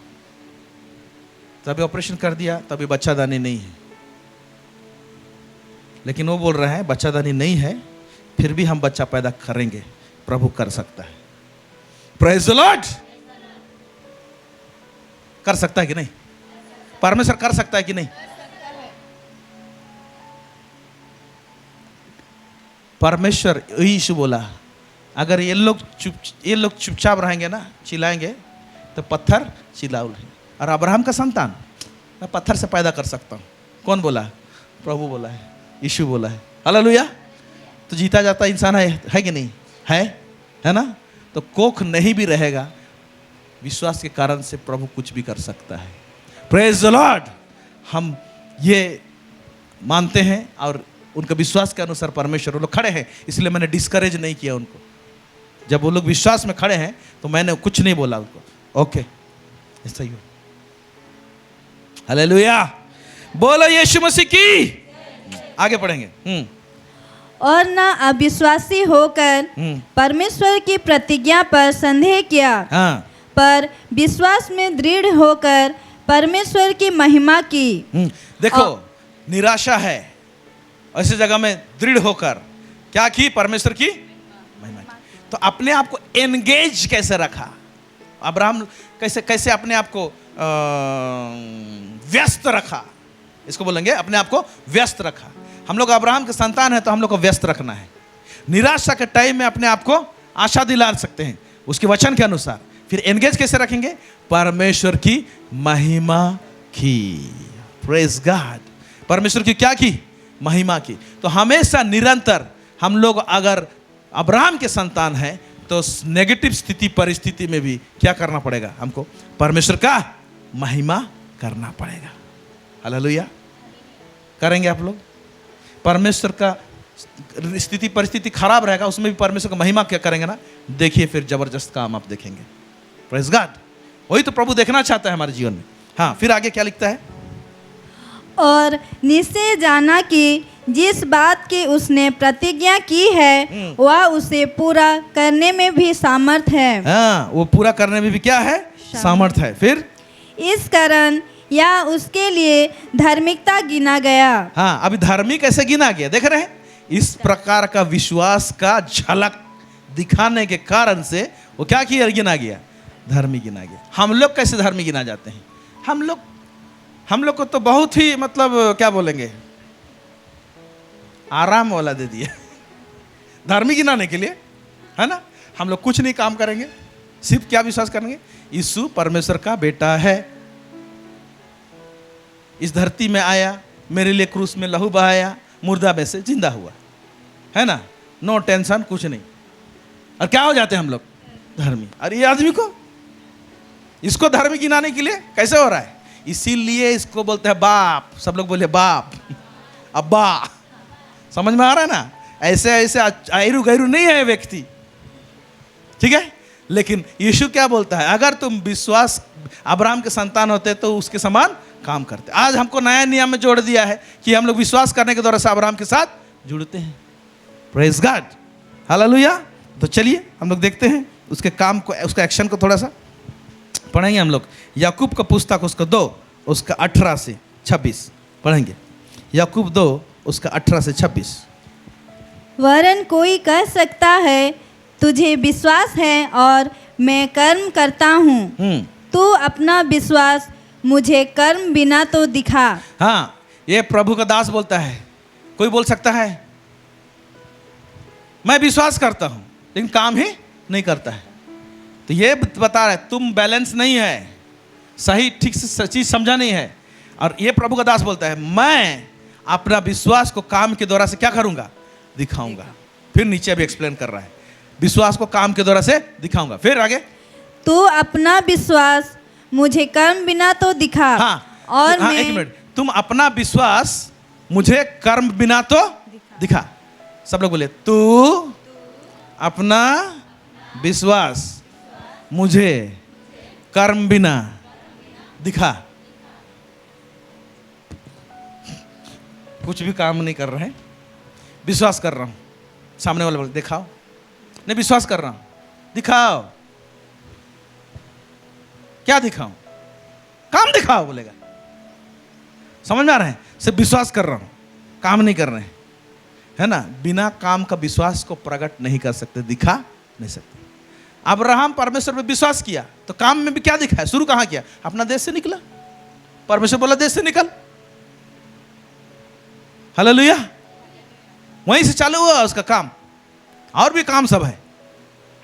तभी ऑपरेशन कर दिया, तभी बच्चादानी नहीं है। लेकिन वो बोल रहे हैं बच्चादानी नहीं है, फिर भी हम बच्चा पैदा करेंगे, प्रभु कर सकता है। Praise the Lord. कर सकता है कि नहीं? परमेश्वर कर सकता है कि नहीं? परमेश्वर, यीशु बोला अगर ये लोग चुपचाप रहेंगे ना, चिल्लाएंगे, तो पत्थर चिल्लाओ। और अब्राहम का संतान मैं पत्थर से पैदा कर सकता हूँ। कौन बोला? प्रभु बोला है, यीशु बोला है। हालेलुया। तो जीता जाता इंसान है कि नहीं है ना। तो कोख नहीं भी रहेगा, विश्वास के कारण से प्रभु कुछ भी कर सकता है। Praise the Lord. हम ये मानते हैं और उनका विश्वास के अनुसार परमेश्वर, वो लोग खड़े हैं, इसलिए मैंने डिस्करेज नहीं किया उनको। जब वो लोग विश्वास में खड़े हैं तो मैंने कुछ नहीं बोला उनको। ओके, ऐसा ही हो। हालेलुया, बोलो यीशु मसीह की। आगे पढ़ेंगे। और न अविश्वासी होकर परमेश्वर की प्रतिज्ञा पर संदेह किया, हाँ, पर विश्वास में दृढ़ होकर परमेश्वर की महिमा की। देखो, निराशा है, ऐसी जगह में दृढ़ होकर क्या की? परमेश्वर की महिमा की। तो अपने आप को एंगेज कैसे रखा अब्राहम? कैसे अपने आप को व्यस्त रखा? इसको बोलेंगे अपने आप को व्यस्त रखा। हम लोग अब्राहम के संतान हैं, तो हम लोग को व्यस्त रखना है। निराशा के टाइम में अपने आप को आशा दिला सकते हैं उसके वचन के अनुसार। फिर एंगेज कैसे रखेंगे? परमेश्वर की महिमा की। Praise God. परमेश्वर की क्या की? महिमा की। तो हमेशा निरंतर हम लोग अगर अब्राहम के संतान हैं तो नेगेटिव स्थिति परिस्थिति में भी क्या करना पड़ेगा? हमको परमेश्वर का महिमा करना पड़ेगा। हालेलुया। करेंगे आप लोग? परमेश्वर का स्थिति परिस्थिति खराब रहेगा, उसमें भी परमेश्वर का महिमा क्या करेंगे ना, देखिए फिर जबरदस्त काम आप देखेंगे। Praise God. वही तो प्रभु देखना चाहता है हमारे जीवन में। हाँ, फिर आगे क्या लिखता है? और निश्चय जाना कि जिस बात की उसने प्रतिज्ञा की है वह उसे पूरा करने में भी सामर्थ है। हाँ, वो पूरा करने में भी क्या है? सामर्थ है। फिर इस कारण या उसके लिए धार्मिकता गिना गया। हाँ, अभी धार्मिक कैसे गिना गया देख रहे हैं? इस प्रकार का विश्वास का झलक दिखाने के कारण से वो क्या किया? गिना गया, धार्मिक गिना गया। हम लोग कैसे धार्मिक गिना जाते हैं? हम लोग को तो बहुत ही मतलब क्या बोलेंगे, आराम वाला दे दिया धार्मिक गिनाने के लिए, है ना। हम लोग कुछ नहीं काम करेंगे, सिर्फ क्या विश्वास करेंगे? यीशु परमेश्वर का बेटा है, इस धरती में आया, मेरे लिए क्रूस में लहू बहाया, मुर्दा में से जिंदा हुआ, है ना। नो टेंशन, कुछ नहीं। और क्या हो जाते हैं हम लोग? धर्मी। और ये आदमी को, इसको धर्मी गिनाने के लिए कैसे हो रहा है? इसीलिए इसको बोलते हैं बाप। सब लोग बोले बाप, अब्बा। समझ में आ रहा है ना? ऐसे आयरू गैरू नहीं है व्यक्ति, ठीक है। लेकिन यीशु क्या बोलता है? अगर तुम विश्वास अब्राहम के संतान होते तो उसके समान काम करते। आज हमको नया नियम में जोड़ दिया है कि हम लोग विश्वास करने के द्वारा से अब्राहम के साथ जुड़ते हैं। Praise God, hallelujah. तो चलिए हम लोग देखते हैं उसके काम को, उसका एक्शन को थोड़ा सा पढ़ेंगे हम लोग। याकूब का पुस्तक उसका 2 उसका 18 से 26 पढ़ेंगे। याकूब 2 उसका 18 से 26। वरन कोई कह सकता है तुझे विश्वास है और मैं कर्म करता हूँ, तू अपना विश्वास मुझे कर्म बिना तो दिखा। हाँ, ये प्रभु का दास बोलता है। कोई बोल सकता है मैं विश्वास करता हूं लेकिन काम ही नहीं करता है, तो ये बता रहा है तुम बैलेंस नहीं है, सही ठीक से चीज समझा नहीं है। और ये प्रभु का दास बोलता है मैं अपना विश्वास को काम के द्वारा से क्या करूंगा? दिखाऊंगा। फिर नीचे भी एक्सप्लेन कर रहा है, विश्वास को काम के द्वारा से दिखाऊंगा। फिर आगे, तू अपना विश्वास मुझे कर्म बिना तो दिखा। हाँ, और हाँ, मैं, एक मिनट, तुम अपना विश्वास मुझे कर्म बिना तो दिखा। सब लोग बोले तू अपना विश्वास मुझे कर्म बिना दिखा। कुछ भी काम नहीं कर रहे हैं, विश्वास कर रहा हूं। सामने वाले बोले दिखाओ, नहीं विश्वास कर रहा हूं, दिखाओ। क्या दिखाऊं? काम दिखाओ बोलेगा। समझ में आ रहा है? सिर्फ विश्वास कर रहा हूं, काम नहीं कर रहे हैं, है ना। बिना काम का विश्वास को प्रकट नहीं कर सकते, दिखा नहीं सकते। अब्राहम परमेश्वर पे विश्वास किया तो काम में भी क्या दिखाया? शुरू कहां किया? अपना देश से निकला। परमेश्वर बोला देश से निकल, हालेलुया। वहीं से चालू हुआ उसका काम। और भी काम सब है,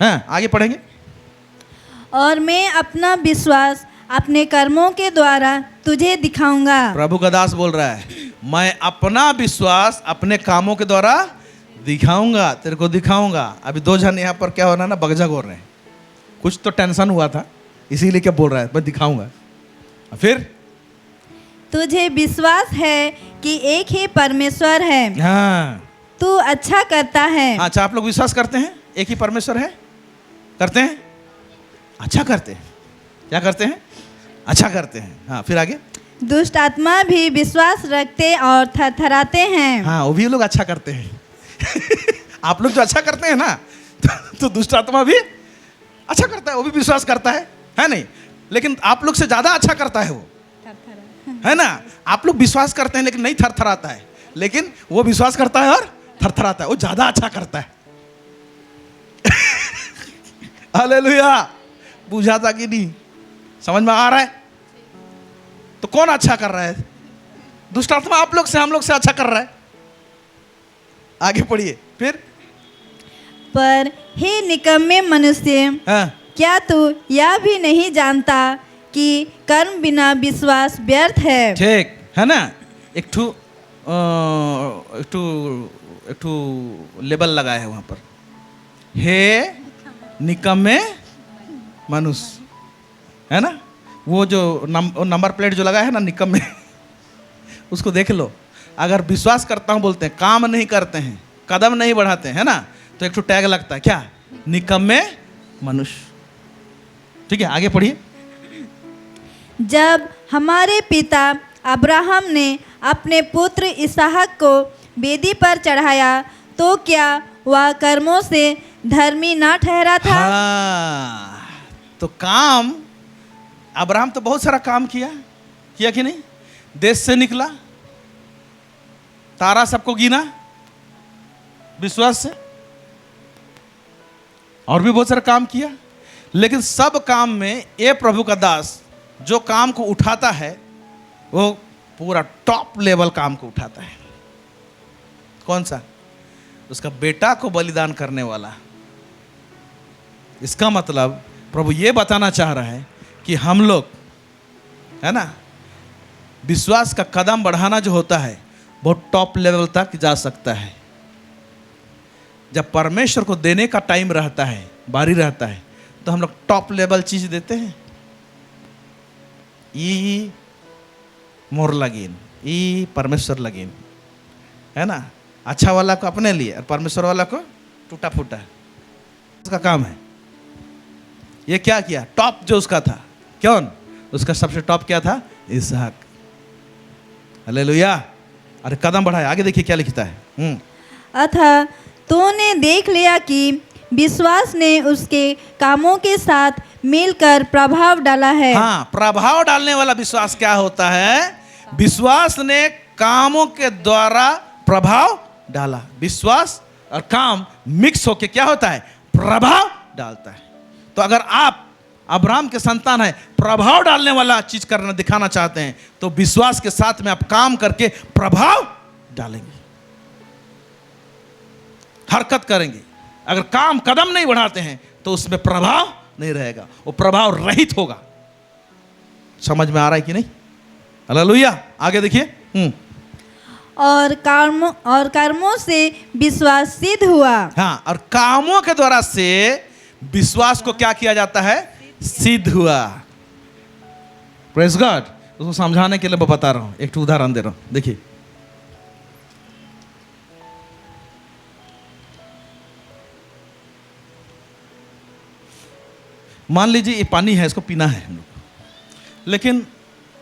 हाँ, आगे पढ़ेंगे। और मैं अपना विश्वास अपने कर्मों के द्वारा तुझे दिखाऊंगा। प्रभु का दास बोल रहा है, मैं अपना विश्वास अपने कामों के द्वारा दिखाऊंगा, तेरे को दिखाऊंगा। अभी दो जन यहाँ पर क्या हो रहा है ना, बगजा बोल रहे हैं, कुछ तो टेंशन हुआ था, इसीलिए क्या बोल रहा है, मैं दिखाऊंगा। फिर तुझे विश्वास है कि एक ही परमेश्वर है, हाँ, तू अच्छा करता है। अच्छा, आप लोग विश्वास करते हैं एक ही परमेश्वर है? करते हैं? अच्छा करते हैं। क्या करते हैं? अच्छा करते हैं। हाँ, फिर आगे। दुष्ट आत्मा भी विश्वास रखते और थरथराते हैं। हाँ, वो भी लोग अच्छा करते हैं। आप लोग जो अच्छा करते हैं ना, तो दुष्ट आत्मा भी अच्छा करता है, वो भी विश्वास करता है नहीं? लेकिन आप लोग से ज्यादा अच्छा करता है वो, है ना? आप लोग विश्वास करते हैं लेकिन नहीं थरथराता है, लेकिन वो विश्वास करता है और थरथराता है, वो ज्यादा अच्छा करता है। हालेलुया। बुझा था कि नहीं? समझ में आ रहा है? तो कौन अच्छा कर रहा है? दुष्ट आत्मा आप लोग से, हम लोग से अच्छा कर रहा है। आगे पढ़िए फिर। पर हे निकम्मे मनुष्य, हाँ, क्या तू यह भी नहीं जानता कि कर्म बिना विश्वास व्यर्थ है? ठीक है ना? एक ठू लेबल लगाया है वहां पर, हे निकम्मे मनुष्य, है ना? वो जो नंबर प्लेट जो लगा है ना, निकम्मे, उसको देख लो। अगर विश्वास करता हूं बोलते हैं, काम नहीं करते हैं, कदम नहीं बढ़ाते हैं ना, तो एक ठो टैग लगता है, क्या? निकम्मे मनुष्य। ठीक है, आगे पढ़िए। जब हमारे पिता अब्राहम ने अपने पुत्र इसहाक को वेदी पर चढ़ाया, तो क्या वह कर्मों से धर्मी ना ठहरा था? हाँ, तो काम, अब्राहम तो बहुत सारा काम किया कि नहीं? देश से निकला, तारा सबको गिना विश्वास से, और भी बहुत सारा काम किया। लेकिन सब काम में ये प्रभु का दास जो काम को उठाता है, वो पूरा टॉप लेवल काम को उठाता है। कौन सा? उसका बेटा को बलिदान करने वाला। इसका मतलब प्रभु ये बताना चाह रहा है कि हम लोग, है ना, विश्वास का कदम बढ़ाना जो होता है, बहुत टॉप लेवल तक जा सकता है। जब परमेश्वर को देने का टाइम रहता है, बारी रहता है, तो हम लोग टॉप लेवल चीज देते हैं। ई मोर लगीन, ई परमेश्वर लगीन, है ना? अच्छा वाला को अपने लिए और परमेश्वर वाला को टूटा फूटा, उसका काम है। ये क्या किया? टॉप जो उसका था, कौन? उसका सबसे टॉप क्या था? इसहाक। हालेलुया। अरे कदम बढ़ाया, आगे देखिए क्या लिखता है। अतः तूने देख लिया कि विश्वास ने उसके कामों के साथ मिलकर प्रभाव डाला है। हाँ, प्रभाव डालने वाला विश्वास क्या होता है? विश्वास ने कामों के द्वारा प्रभाव डाला। विश्वास और काम मिक्स होके क्या होता है? प्रभाव डालता है। तो अगर आप अब्राहम के संतान है, प्रभाव डालने वाला चीज करना दिखाना चाहते हैं, तो विश्वास के साथ में आप काम करके प्रभाव डालेंगे, हरकत करेंगे। अगर काम कदम नहीं बढ़ाते हैं तो उसमें प्रभाव नहीं रहेगा, वो प्रभाव रहित होगा। समझ में आ रहा है कि नहीं? हालेलुया। आगे देखिए। और कर्मों से विश्वास सिद्ध हुआ। हाँ, और कामों के द्वारा से विश्वास को क्या किया जाता है? सिद्ध हुआ। Praise God. उसको समझाने के लिए मैं बता रहा हूं, एक उदाहरण दे रहा हूं। देखिए, मान लीजिए ये पानी है, इसको पीना है हम लोग, लेकिन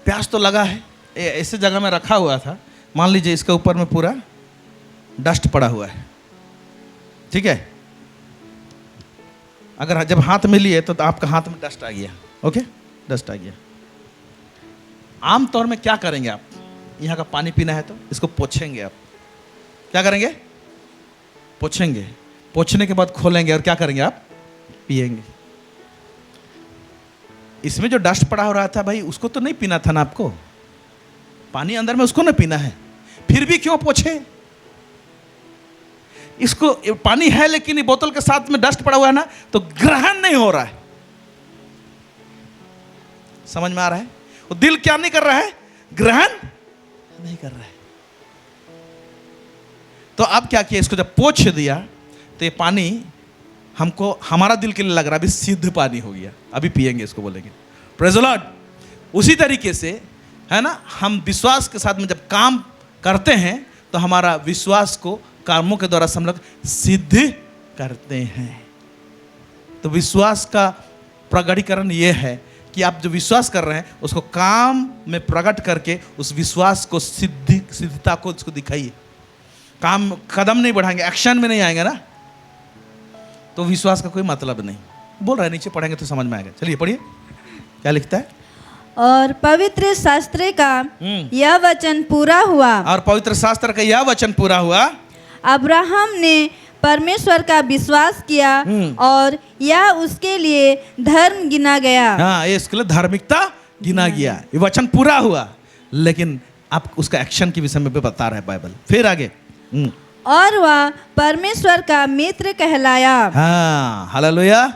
प्यास तो लगा है, ऐसे जगह में रखा हुआ था, मान लीजिए इसके ऊपर में पूरा डस्ट पड़ा हुआ है, ठीक है? अगर जब हाथ में लिए तो आपका हाथ में डस्ट आ गया, ओके, डस्ट आ गया। आमतौर में क्या करेंगे आप? यहाँ का पानी पीना है तो इसको पोंछेंगे। आप क्या करेंगे? पोंछेंगे। पोंछने के बाद खोलेंगे और क्या करेंगे? आप पिएंगे। इसमें जो डस्ट पड़ा हो रहा था भाई, उसको तो नहीं पीना था ना आपको, पानी अंदर में उसको ना पीना है, फिर भी क्यों पोंछे? इसको पानी है लेकिन ये बोतल के साथ में डस्ट पड़ा हुआ है ना, तो ग्रहण नहीं हो रहा है। समझ में आ रहा है? वो दिल क्या नहीं कर रहा है? ग्रहण नहीं कर रहा है। तो अब क्या किया, इसको जब पोंछ दिया तो ये पानी हमको, हमारा दिल के लिए लग रहा है अभी सिद्ध पानी हो गया, अभी पिएंगे इसको, बोलेंगे प्रेज़ द लॉर्ड। उसी तरीके से है ना, हम विश्वास के साथ में जब काम करते हैं तो हमारा विश्वास को कर्मों के द्वारा हम लोग सिद्ध करते हैं। तो विश्वास का प्रगटीकरण ये है कि आप जो विश्वास कर रहे हैं उसको काम में प्रकट करके उस विश्वास को सिद्धता को उसको दिखाइए। काम कदम नहीं बढ़ाएंगे, एक्शन में नहीं आएंगे ना, तो विश्वास का कोई मतलब नहीं। बोल रहा है, नीचे पढ़ेंगे तो समझ में आएगा। चलिए पढ़िए क्या लिखता है। और पवित्र शास्त्र का यह वचन पूरा हुआ, और पवित्र शास्त्र का यह वचन पूरा हुआ, अब्राहम ने परमेश्वर का विश्वास किया और यह उसके लिए धर्म गिना गया। हाँ, ये इसके लिए धार्मिकता गिना गया। ये वचन पूरा हुआ, लेकिन आप उसका एक्शन के विषय में भी बता रहा है बाइबल। फिर आगे, और वह परमेश्वर का मित्र कहलाया। हाँ, हालेलुया।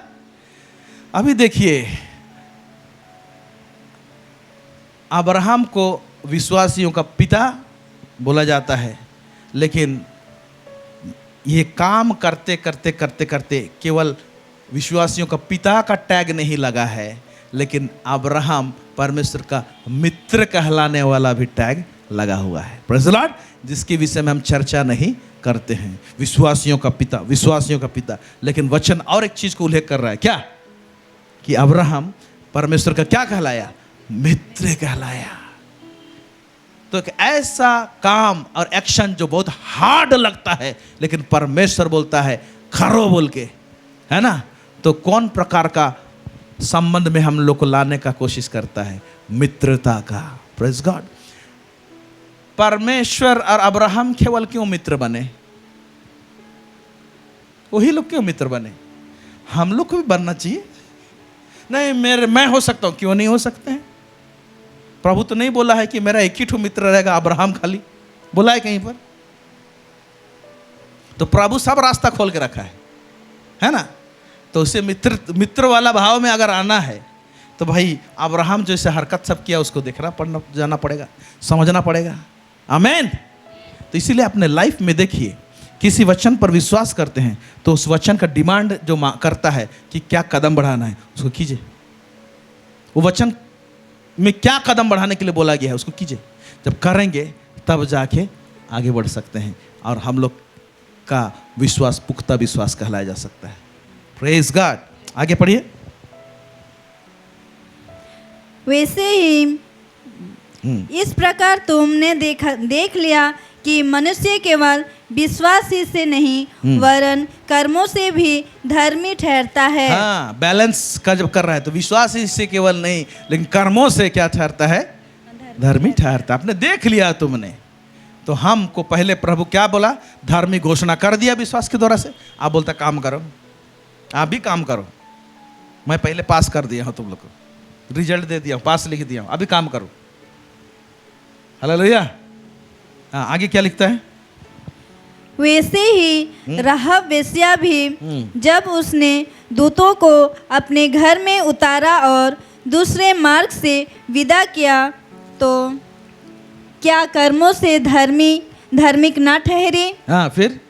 अभी देखिए, अब्राहम को विश्वासियों का पिता बोला जाता है, लेकिन ये काम करते करते करते करते केवल विश्वासियों का पिता का टैग नहीं लगा है, लेकिन अब्राहम परमेश्वर का मित्र कहलाने वाला भी टैग लगा हुआ है। प्रेज़ द लॉर्ड, जिसके विषय में हम चर्चा नहीं करते हैं। विश्वासियों का पिता, विश्वासियों का पिता, लेकिन वचन और एक चीज को उल्लेख कर रहा है, क्या? कि अब्राहम परमेश्वर का क्या कहलाया? मित्र कहलाया। तो एक ऐसा काम और एक्शन जो बहुत हार्ड लगता है, लेकिन परमेश्वर बोलता है करो बोल के, है ना। तो कौन प्रकार का संबंध में हम लोग को लाने का कोशिश करता है? मित्रता का। Praise God. परमेश्वर और अब्राहम केवल क्यों मित्र बने? वही लोग क्यों मित्र बने? हम लोग को भी बनना चाहिए। नहीं, मैं हो सकता हूं, क्यों नहीं हो सकते हैं? प्रभु तो नहीं बोला है कि मेरा एक ही ठो मित्र रहेगा अब्राहम खाली, बोला है कहीं पर? तो प्रभु सब रास्ता खोल के रखा है ना। तो उसे मित्र वाला भाव में अगर आना है तो भाई अब्राहम जैसे हरकत सब किया उसको देखना पड़ना, जाना पड़ेगा, समझना पड़ेगा। आमीन। तो इसीलिए अपने लाइफ में देखिए, किसी वचन पर विश्वास करते हैं तो उस वचन का डिमांड जो करता है कि क्या कदम बढ़ाना है, उसको कीजिए। वो वचन में क्या कदम बढ़ाने के लिए बोला गया है उसको कीजिए। जब करेंगे तब जाके आगे बढ़ सकते हैं और हम लोग का विश्वास पुख्ता विश्वास कहलाया जा सकता है। Praise God. आगे पढ़िए। वैसे ही इस प्रकार तुमने देख लिया कि मनुष्य केवल विश्वास ही से नहीं वरन कर्मों से भी धर्मी ठहरता है। हाँ, बैलेंस का जब कर रहा है तो विश्वास ही से केवल नहीं, लेकिन कर्मों से क्या ठहरता है? धर्मी ठहरता। आपने देख लिया तुमने, तो हमको पहले प्रभु क्या बोला? धर्मी घोषणा कर दिया विश्वास के द्वारा से। आप बोलता काम करो, आप भी काम करो। मैं पहले पास कर दिया हूँ, तुम लोग को रिजल्ट दे दिया हूँ, पास लिख दिया हूँ, अभी काम करो। हालेलुया। हाँ, आगे क्या लिखता है? वैसे ही राहब वेश्या भी जब उसने दूतों को अपने घर में उतारा और दूसरे मार्ग से विदा किया तो क्या कर्मों से धार्मिक ना ठहरी? हाँ, फिर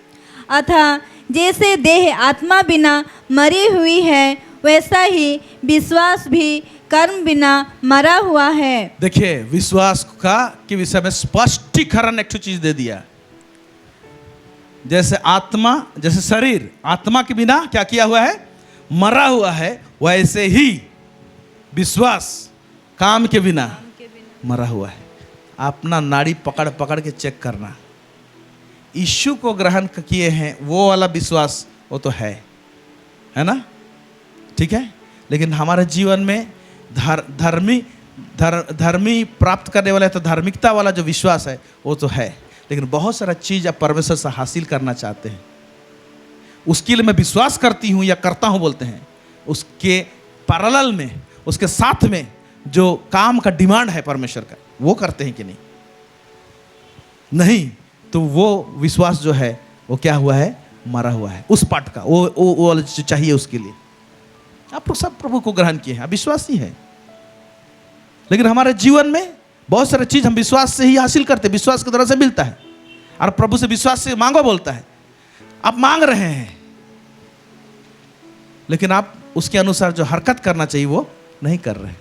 अतः जैसे देह आत्मा बिना मरी हुई है, वैसा ही विश्वास भी कर्म बिना मरा हुआ है। देखिए, विश्वास का के विषय में स्पष्टीकरण एक चीज दे दिया। जैसे आत्मा, जैसे शरीर आत्मा के बिना क्या किया हुआ है? मरा हुआ है, वैसे ही विश्वास काम के बिना मरा हुआ है। अपना नाड़ी पकड़ पकड़ के चेक करना। यीशु को ग्रहण किए हैं वो वाला विश्वास वो तो है ना, ठीक है। लेकिन हमारे जीवन में धर्मी प्राप्त करने वाला है, तो धार्मिकता वाला जो विश्वास है वो तो है, लेकिन बहुत सारा चीज़ आप परमेश्वर से हासिल करना चाहते हैं, उसके लिए मैं विश्वास करती हूँ या करता हूँ बोलते हैं, उसके पैरेलल में, उसके साथ में जो काम का डिमांड है परमेश्वर का, वो करते हैं कि नहीं? तो वो विश्वास जो है वो क्या हुआ है? मरा हुआ है, उस पार्ट का, वो वाला जो चाहिए उसके लिए। आप लोग सब प्रभु को ग्रहण किए हैं, आप विश्वासी हैं। लेकिन हमारे जीवन में बहुत सारे चीज हम विश्वास से ही हासिल करते, विश्वास की तरह से मिलता है। और प्रभु से विश्वास से मांगो बोलता है। आप मांग रहे हैं, लेकिन आप उसके अनुसार जो हरकत करना चाहिए वो नहीं कर रहे।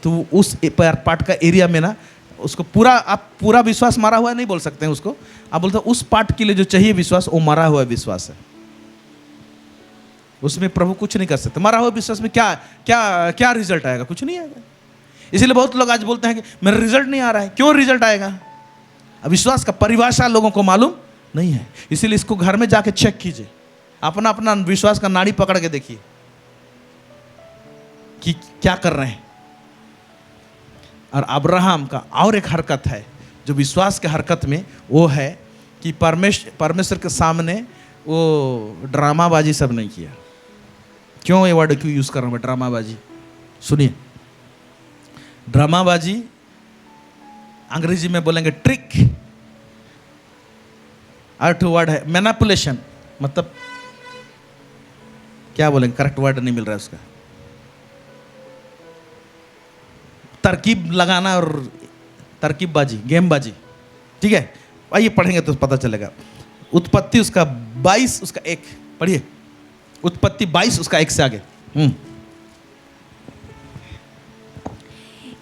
तो उस पार्ट का एरिया में ना, उसको पूरा, आप पूरा विश्वास मरा हुआ नहीं बोल सकते हैं उसको। आप बोलते हैं उस पार्ट के लिए जो चाहिए विश्वास, वो मरा हुआ विश्वास है। उसमें प्रभु कुछ नहीं कर सकते। मरा हुआ विश्वास में क्या क्या क्या रिजल्ट आएगा? कुछ नहीं आएगा। इसीलिए बहुत लोग आज बोलते हैं कि मेरा रिजल्ट नहीं आ रहा है। क्यों रिजल्ट आएगा? अब विश्वास का परिभाषा लोगों को मालूम नहीं है। इसीलिए इसको घर में जाके चेक कीजिए, अपना अपना विश्वास का नाड़ी पकड़ के देखिए कि क्या कर रहे हैं। और अब्राहम का और एक हरकत है जो विश्वास के हरकत में, वो है कि परमेश्वर के सामने वो ड्रामाबाजी सब नहीं किया। क्यों ये वर्ड क्यों यूज कर रहा हूं मैं, ड्रामाबाजी? सुनिए, ड्रामाबाजी अंग्रेजी में बोलेंगे ट्रिक, अर्थ वर्ड है मैनिपुलेशन। मतलब क्या बोलेंगे, करेक्ट वर्ड नहीं मिल रहा है उसका। तरकीब लगाना और तरकीबबाजी, गेमबाजी, ठीक है। आइए पढ़ेंगे तो पता चलेगा। उत्पत्ति उसका 22 उसका 1 पढ़िए। उत्पत्ति 22 उसका 1 से आगे।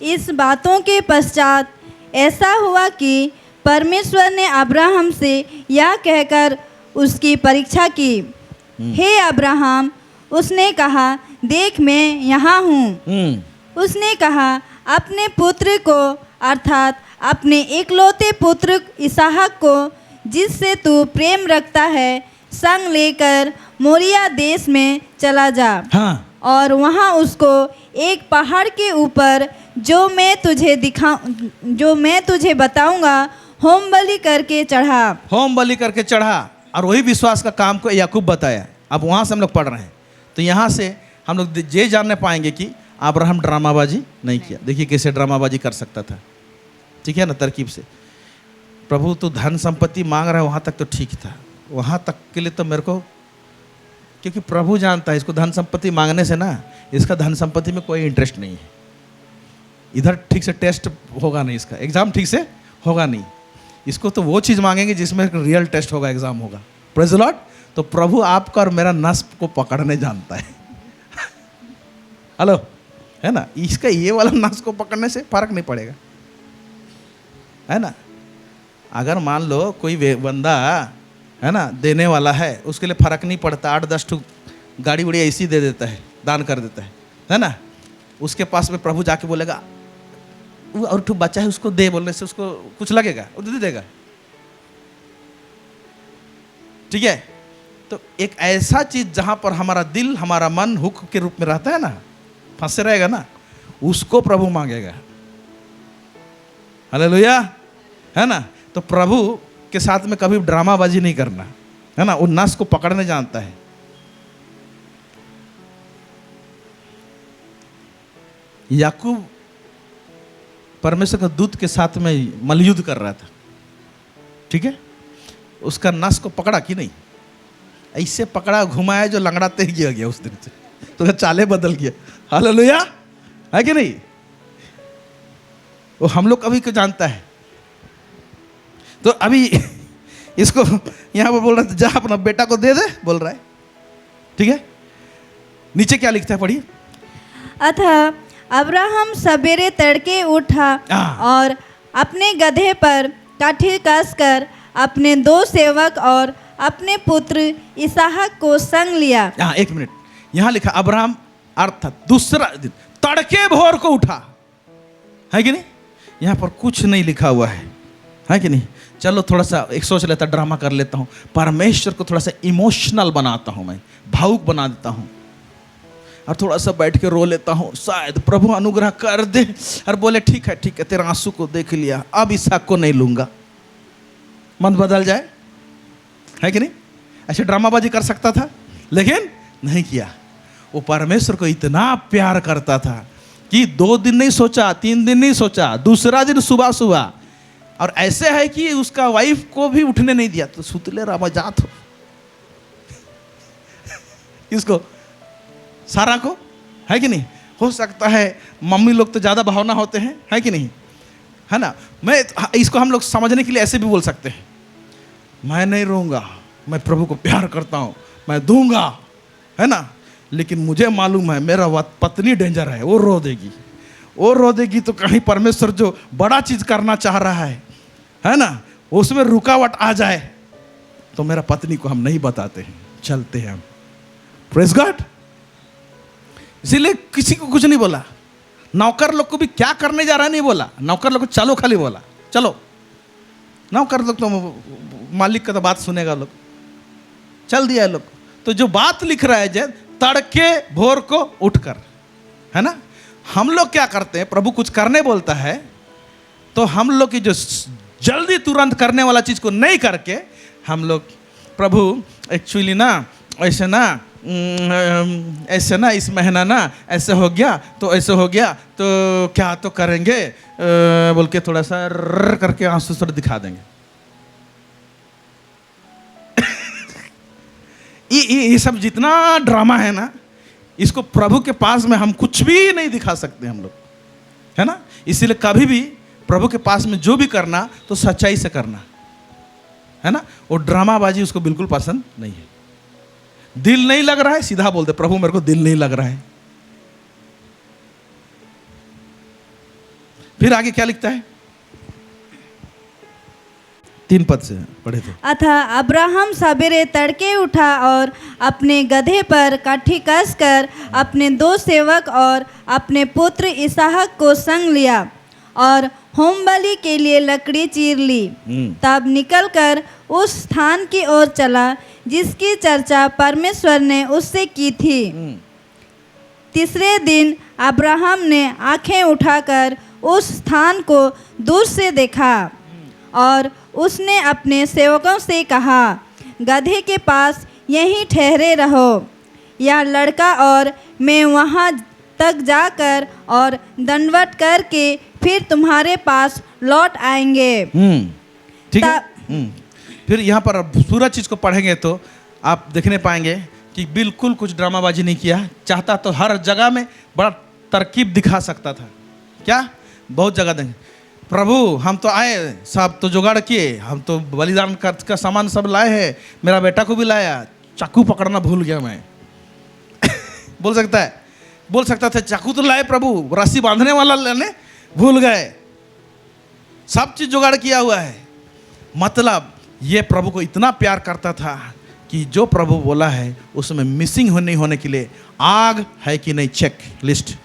इस बातों के पश्चात ऐसा हुआ कि परमेश्वर ने अब्राहम से यह कहकर उसकी परीक्षा की, हे अब्राहम। उसने कहा, देख मैं यहाँ हूँ। उसने कहा, अपने पुत्र को अर्थात अपने इकलौते पुत्र इसहाक को, जिससे तू प्रेम रखता है, संग लेकर मोरिया देश में चला जा। हाँ। और वहाँ उसको एक पहाड़ के ऊपर जो मैं तुझे बताऊंगा, होम बलि करके चढ़ा। होम बलि करके चढ़ा। और वही विश्वास का काम को याकूब बताया। अब वहाँ से हम लोग पढ़ रहे हैं, तो यहाँ से हम लोग ये जानने पाएंगे कि अब्राहम ड्रामाबाजी नहीं किया। देखिए कैसे ड्रामाबाजी कर सकता था, ठीक है ना, तरकीब से। प्रभु तो धन संपत्ति मांग रहा है, वहाँ तक तो ठीक था। वहाँ तक के लिए तो मेरे को, क्योंकि प्रभु जानता है इसको धन संपत्ति मांगने से ना, इसका धन संपत्ति में कोई इंटरेस्ट नहीं है। इधर ठीक से टेस्ट होगा नहीं, इसका एग्जाम ठीक से होगा नहीं। इसको तो वो चीज़ मांगेंगे जिसमें रियल टेस्ट होगा, एग्जाम होगा। Praise the Lord. तो प्रभु आपका और मेरा नस को पकड़ने जानता है। हेलो, है ना। इसका ये वाला नस को पकड़ने से फर्क नहीं पड़ेगा, है ना। अगर मान लो कोई बंदा है ना देने वाला है, उसके लिए फर्क नहीं पड़ता, 8-10 ठू गाड़ी उड़ी ऐसी दे देता है, दान कर देता है ना। उसके पास में प्रभु जाके बोलेगा वो और ठू बच्चा है उसको दे, बोलने से उसको कुछ लगेगा? वो दे देगा, ठीक है। तो एक ऐसा चीज जहां पर हमारा दिल, हमारा मन हुक के रूप में रहता है ना, फंसे रहेगा ना, उसको प्रभु मांगेगा। हालेलुया, है ना। तो प्रभु के साथ में कभी ड्रामाबाजी नहीं करना, है ना। वो नस को पकड़ने जानता है। याकूब परमेश्वर का दूत के साथ में मलयुद्ध कर रहा था, ठीक है। उसका नस को पकड़ा कि नहीं? ऐसे पकड़ा, घुमाया, जो लंगड़ा तय किया गया उस दिन से, तो चाले बदल गया। हालेलुया, है कि नहीं। वो हम लोग कभी को जानता है। तो अभी इसको यहाँ पर बोल रहा है, जा अपना बेटा को दे दे, बोल रहा है, ठीक है। नीचे क्या लिखता है, पढ़िए। अतः अब्राहम सवेरे तड़के उठा और अपने गधे पर काठी कसकर अपने 2 सेवक और अपने पुत्र इसहाक को संग लिया। 1 मिनट, यहाँ लिखा अब्राहम अर्थात दूसरा दिन तड़के भोर को उठा, है कि नहीं। यहाँ पर कुछ नहीं लिखा हुआ है कि नहीं। चलो थोड़ा सा एक सोच लेता, ड्रामा कर लेता हूँ, परमेश्वर को थोड़ा सा इमोशनल बनाता हूँ, मैं भावुक बना देता हूँ, और थोड़ा सा बैठ के रो लेता हूँ, शायद प्रभु अनुग्रह कर दे और बोले ठीक है तेरा आंसू को देख लिया, अब इसहाक को नहीं लूंगा, मन बदल जाए, है कि नहीं। ऐसे ड्रामाबाजी कर सकता था, लेकिन नहीं किया। वो परमेश्वर को इतना प्यार करता था कि 2 दिन नहीं सोचा, 3 दिन नहीं सोचा, दूसरा दिन सुबह सुबह। और ऐसे है कि उसका वाइफ को भी उठने नहीं दिया, तो सुतले रामा जात हो, इसको, सारा को, है कि नहीं? हो सकता है मम्मी लोग तो ज़्यादा भावना होते हैं, है कि नहीं, है ना? मैं इसको हम लोग समझने के लिए ऐसे भी बोल सकते हैं, मैं नहीं रोऊंगा, मैं प्रभु को प्यार करता हूँ, मैं दूंगा, है ना? लेकिन मुझे मालूम है मेरा पत्नी डेंजर है, वो रो देगी, वो रो देगी तो कहीं परमेश्वर जो बड़ा चीज़ करना चाह रहा है ना, उसमें रुकावट आ जाए तो मेरा पत्नी को हम नहीं बताते हैं, चलते हैं हम। Praise God. इसीलिए किसी को कुछ नहीं बोला, नौकर लोग को भी क्या करने जा रहा है नहीं बोला, नौकर लोग को चलो खाली बोला, चलो। नौकर लोग तो मालिक का तो बात सुनेगा, लोग चल दिया है लोग। तो जो बात लिख रहा है जय, तड़के भोर को उठकर, है ना, हम लोग क्या करते हैं, प्रभु कुछ करने बोलता है तो हम लोग की जो जल्दी तुरंत करने वाला चीज को नहीं करके हम लोग, प्रभु एक्चुअली ना ऐसे ना, ऐसे ना इस महीना ना ऐसे हो गया तो ऐसे हो गया तो क्या तो करेंगे बोल के थोड़ा सा करके आंसू से दिखा देंगे। ये सब जितना ड्रामा है ना, इसको प्रभु के पास में हम कुछ भी नहीं दिखा सकते हम लोग, है ना। इसीलिए कभी भी प्रभु के पास में जो भी करना तो सच्चाई से करना, है ना। वो ड्रामाबाजी उसको बिल्कुल पसंद नहीं है। दिल नहीं लग रहा है, सीधा बोलते प्रभु मेरे को दिल नहीं लग रहा है। फिर आगे क्या लिखता है, 3 पद से पढ़े थे। अतः अब्राहम सवेरे तड़के उठा और अपने गधे पर काठी कसकर अपने 2 सेवक और अपने पुत्र इसहाक को संग लिया और होम बलि के लिए लकड़ी चीर ली। तब निकलकर उस स्थान की ओर चला जिसकी चर्चा परमेश्वर ने उससे की थी। तीसरे दिन अब्राहम ने आंखें उठाकर उस स्थान को दूर से देखा और उसने अपने सेवकों से कहा, गधे के पास यहीं ठहरे रहो, यह लड़का और मैं वहाँ तक जाकर और दंडवत करके फिर तुम्हारे पास लौट आएंगे। ठीक है। फिर यहाँ पर पूरा चीज को पढ़ेंगे तो आप देखने पाएंगे कि बिल्कुल कुछ ड्रामाबाजी नहीं किया। चाहता तो हर जगह में बड़ा तरकीब दिखा सकता था, क्या बहुत जगह देंगे, प्रभु हम तो आए, सब तो जुगाड़ किए, हम तो बलिदान का सामान सब लाए हैं, मेरा बेटा को भी लाया, चाकू पकड़ना भूल गया मैं। बोल सकता था चाकू तो लाए प्रभु, रस्सी बांधने वाला लेने भूल गए, सब चीज जुगाड़ किया हुआ है। मतलब ये प्रभु को इतना प्यार करता था कि जो प्रभु बोला है उसमें मिसिंग नहीं होने के लिए, आग है कि नहीं चेक लिस्ट,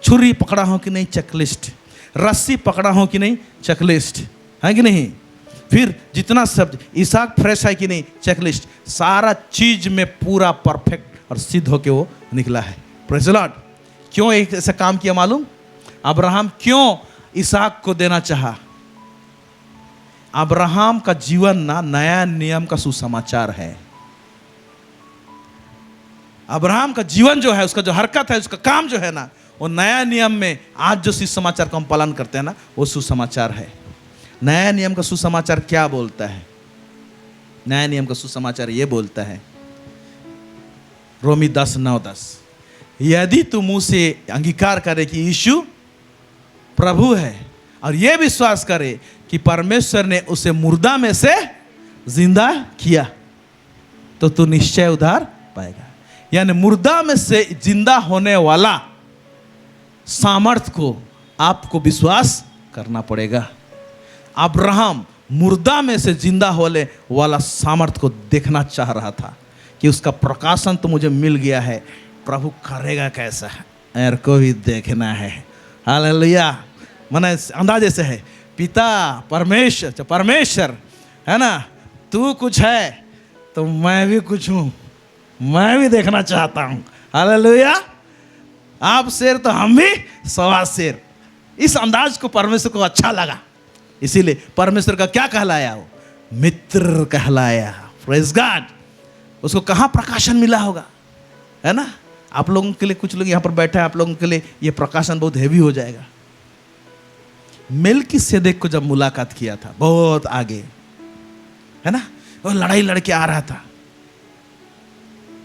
छुरी पकड़ा हो कि नहीं चेक लिस्ट, रस्सी पकड़ा हो कि नहीं चेक लिस्ट, है कि नहीं। फिर जितना सब इसहाक फ्रेश है कि नहीं चेक लिस्ट, सारा चीज में पूरा परफेक्ट और सिद्ध होके वो निकला है। Praise the Lord. क्यों एक ऐसा काम किया मालूम, अब्राहम क्यों इसहाक को देना चाहा। अब्राहम का जीवन ना नया नियम का सुसमाचार है। अब्राहम का जीवन जो है, उसका जो हरकत है, उसका काम जो है ना, वो नया नियम में आज जो सुसमाचार का हम पालन करते हैं ना, वो सुसमाचार है। नया नियम का सुसमाचार क्या बोलता है, नया नियम का सुसमाचार ये बोलता है, रोमी 10:9-10, यदि तू मुंह से अंगीकार करे कि यीशु प्रभु है और ये विश्वास करे कि परमेश्वर ने उसे मुर्दा में से जिंदा किया तो तू निश्चय उद्धार पाएगा। यानी मुर्दा में से जिंदा होने वाला सामर्थ को आपको विश्वास करना पड़ेगा। अब्राहम मुर्दा में से जिंदा होने वाला सामर्थ को देखना चाह रहा था कि उसका प्रकाशन तो मुझे मिल गया है, प्रभु करेगा कैसा मेरे को भी देखना है। हालेलुया। माने अंदाजे से है, पिता परमेश्वर है ना, तू कुछ है तो मैं भी कुछ हूँ, मैं भी देखना चाहता हूँ। हालेलुया। आप शेर तो हम भी 1.25 शेर। इस अंदाज को परमेश्वर को अच्छा लगा, इसीलिए परमेश्वर का क्या कहलाया, वो मित्र कहलाया। Praise God. उसको कहाँ प्रकाशन मिला होगा, है ना। आप लोगों के लिए, कुछ लोग यहाँ पर बैठे हैं, आप लोगों के लिए ये प्रकाशन बहुत हेवी हो जाएगा। मेलकीसेदेक को जब मुलाकात किया था, बहुत आगे, है ना, वो लड़ाई लड़के आ रहा था,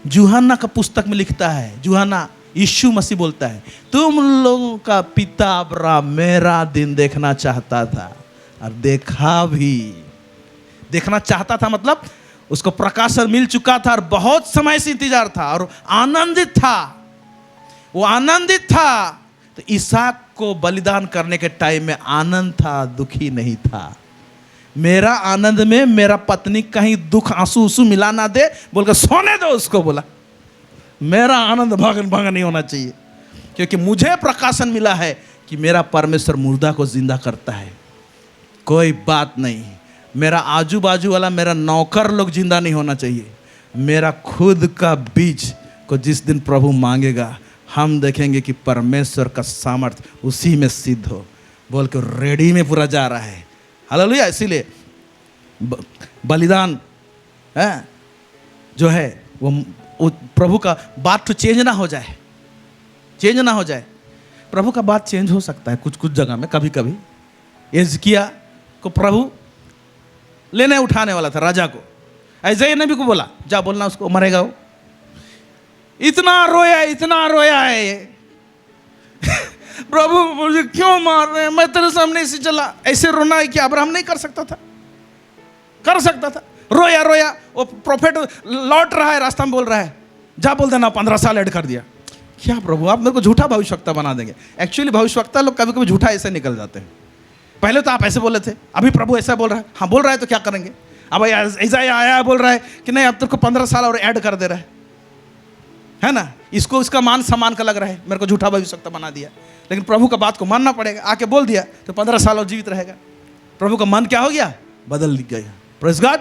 यूहन्ना का पुस्तक में लिखता है, यूहन्ना यीशु मसीह बोलता है, तुम लोगों का पिता अब्राहम मेरा दिन देखना चाहता था और देखा भी। देखना चाहता था मतलब उसको प्रकाशन मिल चुका था और बहुत समय से इंतजार था और आनंदित था, वो आनंदित था। तो इसहाक को बलिदान करने के टाइम में आनंद था, दुखी नहीं था। मेरा आनंद में मेरा पत्नी कहीं दुख आंसू उसूं मिला ना दे बोलकर सोने दो उसको, बोला मेरा आनंद भागन भागन नहीं होना चाहिए, क्योंकि मुझे प्रकाशन मिला है कि मेरा परमेश्वर मुर्दा को जिंदा करता है। कोई बात नहीं, मेरा आजू बाजू वाला मेरा नौकर लोग जिंदा नहीं होना चाहिए, मेरा खुद का बीज को जिस दिन प्रभु मांगेगा हम देखेंगे कि परमेश्वर का सामर्थ्य उसी में सिद्ध हो, बोल के रेडी में पूरा जा रहा है। हालेलुया। इसीलिए बलिदान जो है वो प्रभु का बात तो चेंज ना हो जाए, चेंज ना हो जाए। प्रभु का बात चेंज हो सकता है कुछ कुछ जगह में, कभी कभी। हिजकिय्याह को प्रभु लेने उठाने वाला था, राजा को। ऐसे नबी को बोला जा बोलना उसको मरेगा वो। इतना रोया है ये प्रभु मुझे क्यों मार रहे हैं, मैं तेरे सामने ऐसे चला। ऐसे रोना है कि अब्राहम नहीं कर सकता था? कर सकता था। रोया वो प्रोफेट लौट रहा है, रास्ता में बोल रहा है जा बोल देना 15 साल ऐड कर दिया। क्या प्रभु आप मेरे को झूठा भविष्यवक्ता बना देंगे? एक्चुअली भविष्यवक्ता लोग कभी कभी झूठा ऐसे निकल जाते हैं। पहले तो आप ऐसे बोले थे, अभी प्रभु ऐसा बोल रहा है। हाँ बोल रहा है तो क्या करेंगे? अब ऐसा आया बोल रहा है कि नहीं अब तेरे को 15 साल और ऐड कर दे रहा है ना। इसको इसका मान सम्मान का लग रहा है, मेरे को झूठा भविष्यवक्ता बना दिया। लेकिन प्रभु का बात को मानना पड़ेगा। आके बोल दिया तो 15 साल और जीवित रहेगा। प्रभु का मन क्या हो गया? बदल गया। Praise God.